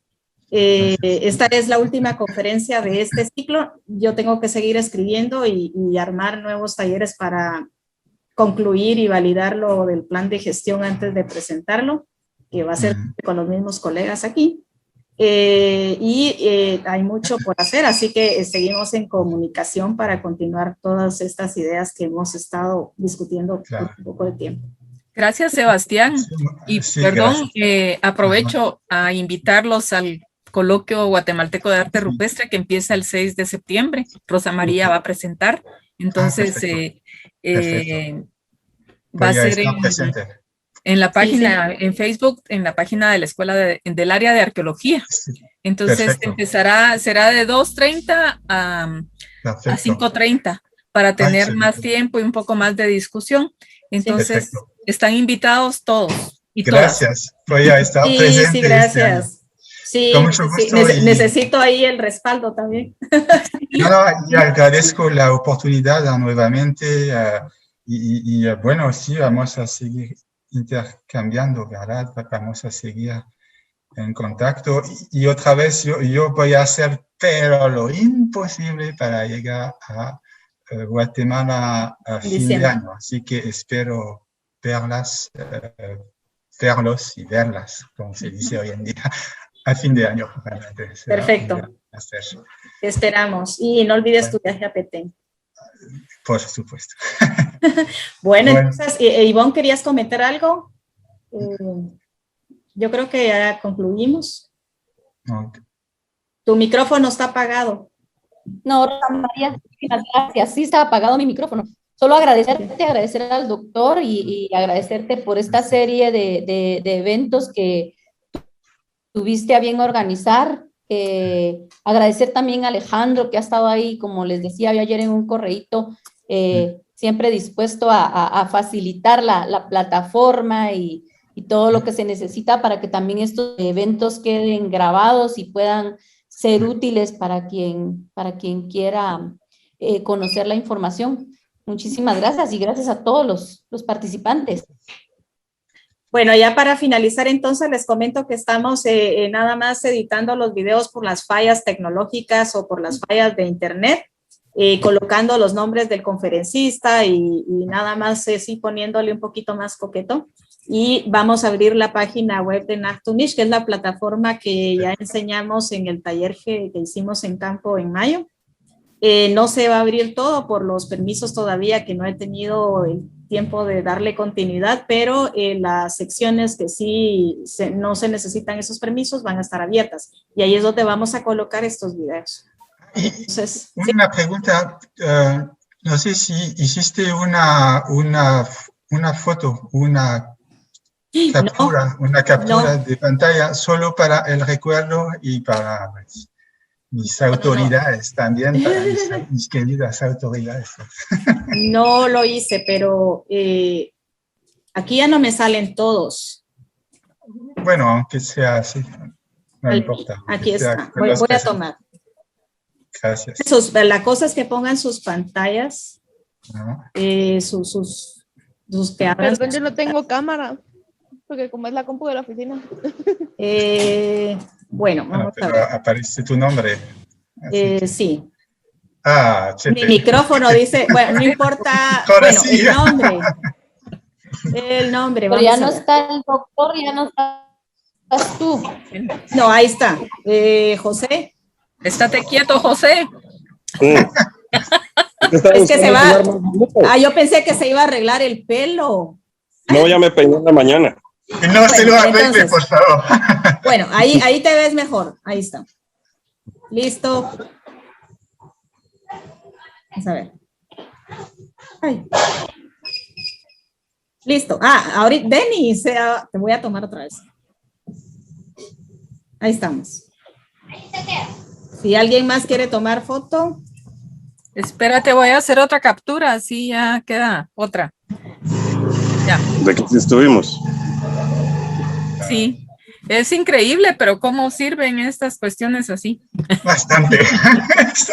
Esta es la última conferencia de este ciclo. Yo tengo que seguir escribiendo y armar nuevos talleres para concluir y validar lo del plan de gestión antes de presentarlo, que va a ser con los mismos colegas aquí. Hay mucho por hacer, así que seguimos en comunicación para continuar todas estas ideas que hemos estado discutiendo por un poco de tiempo. Gracias, Sebastián. Y perdón, aprovecho a invitarlos al coloquio guatemalteco de arte rupestre que empieza el 6 de septiembre. Rosa María va a presentar, entonces va a ser en la página, en Facebook, en la página de la Escuela del Área de Arqueología. Entonces será de 2:30 a 5:30 para tener más tiempo y un poco más de discusión. Entonces están invitados todos y gracias, voy a estar presente. Sí, gracias. Sí, necesito ahí el respaldo también. Y agradezco la oportunidad nuevamente bueno, sí, vamos a seguir intercambiando, ¿verdad? Vamos a seguir en contacto y otra vez yo voy a hacer pero lo imposible para llegar a Guatemala a fin de año, así que espero verlos y verlas, como se dice hoy en día, a fin de año. Perfecto. Esperamos. Y no olvides tu viaje a Petén. Por supuesto. Bueno, entonces, Ivonne, ¿querías comentar algo? Yo creo que ya concluimos. Okay. Tu micrófono está apagado. No, Rosa María, muchas gracias. Sí, está apagado mi micrófono. Solo agradecer al doctor y agradecerte por esta serie de eventos que tuviste a bien organizar. Agradecer también a Alejandro que ha estado ahí, como les decía yo ayer en un correíto, siempre dispuesto a facilitar la plataforma y todo lo que se necesita para que también estos eventos queden grabados y puedan ser útiles para quien quiera conocer la información. Muchísimas gracias y gracias a todos los participantes. Bueno, ya para finalizar entonces les comento que estamos nada más editando los videos por las fallas tecnológicas o por las fallas de internet, colocando los nombres del conferencista y nada más sí poniéndole un poquito más coqueto. Y vamos a abrir la página web de Nactunish, que es la plataforma que ya enseñamos en el taller que hicimos en campo en mayo. No se va a abrir todo por los permisos todavía, que no he tenido el tiempo de darle continuidad, pero las secciones que sí no se necesitan esos permisos van a estar abiertas. Y ahí es donde vamos a colocar estos videos. Entonces, una pregunta, no sé si hiciste una foto, una captura de pantalla solo para el recuerdo y para mis autoridades también, para mis queridas autoridades. No lo hice, pero aquí ya no me salen todos. Bueno, aunque sea así, no importa. Aquí está, voy a tomar. Gracias. La cosa es que pongan sus pantallas, sus que abran. Perdón, yo no tengo cámara, porque como es la compu de la oficina. Bueno, vamos a ver. Aparece tu nombre. Sí. Mi micrófono dice, bueno, no importa, Ahora bueno, sí. el nombre. El nombre, Pero vamos ya no a ver. está el doctor, ya no estás tú. No, ahí está. José. Estate quieto, José. Es que se va. Yo pensé que se iba a arreglar el pelo. No, ya me peiné en la mañana. No se lo arregle, entonces, por favor. Bueno, ahí te ves mejor. Ahí está. Listo. Vamos a ver. Ay. Listo. Ahorita, Denis, te voy a tomar otra vez. Ahí estamos. Si alguien más quiere tomar foto. Espérate, voy a hacer otra captura, así ya queda otra. Ya. De que sí estuvimos. Sí, es increíble, pero ¿cómo sirven estas cuestiones así? Bastante.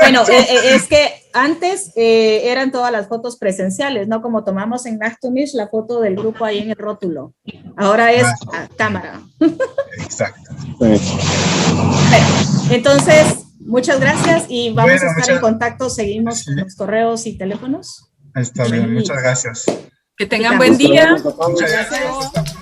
Bueno, es que antes eran todas las fotos presenciales, ¿no? Como tomamos en Actumish la foto del grupo ahí en el rótulo. Ahora es a cámara. Exacto. Sí. Bueno, entonces, muchas gracias y vamos a estar en contacto. Seguimos con los correos y teléfonos. Está bien, muchas gracias. Que tengan buen día. Muchas gracias.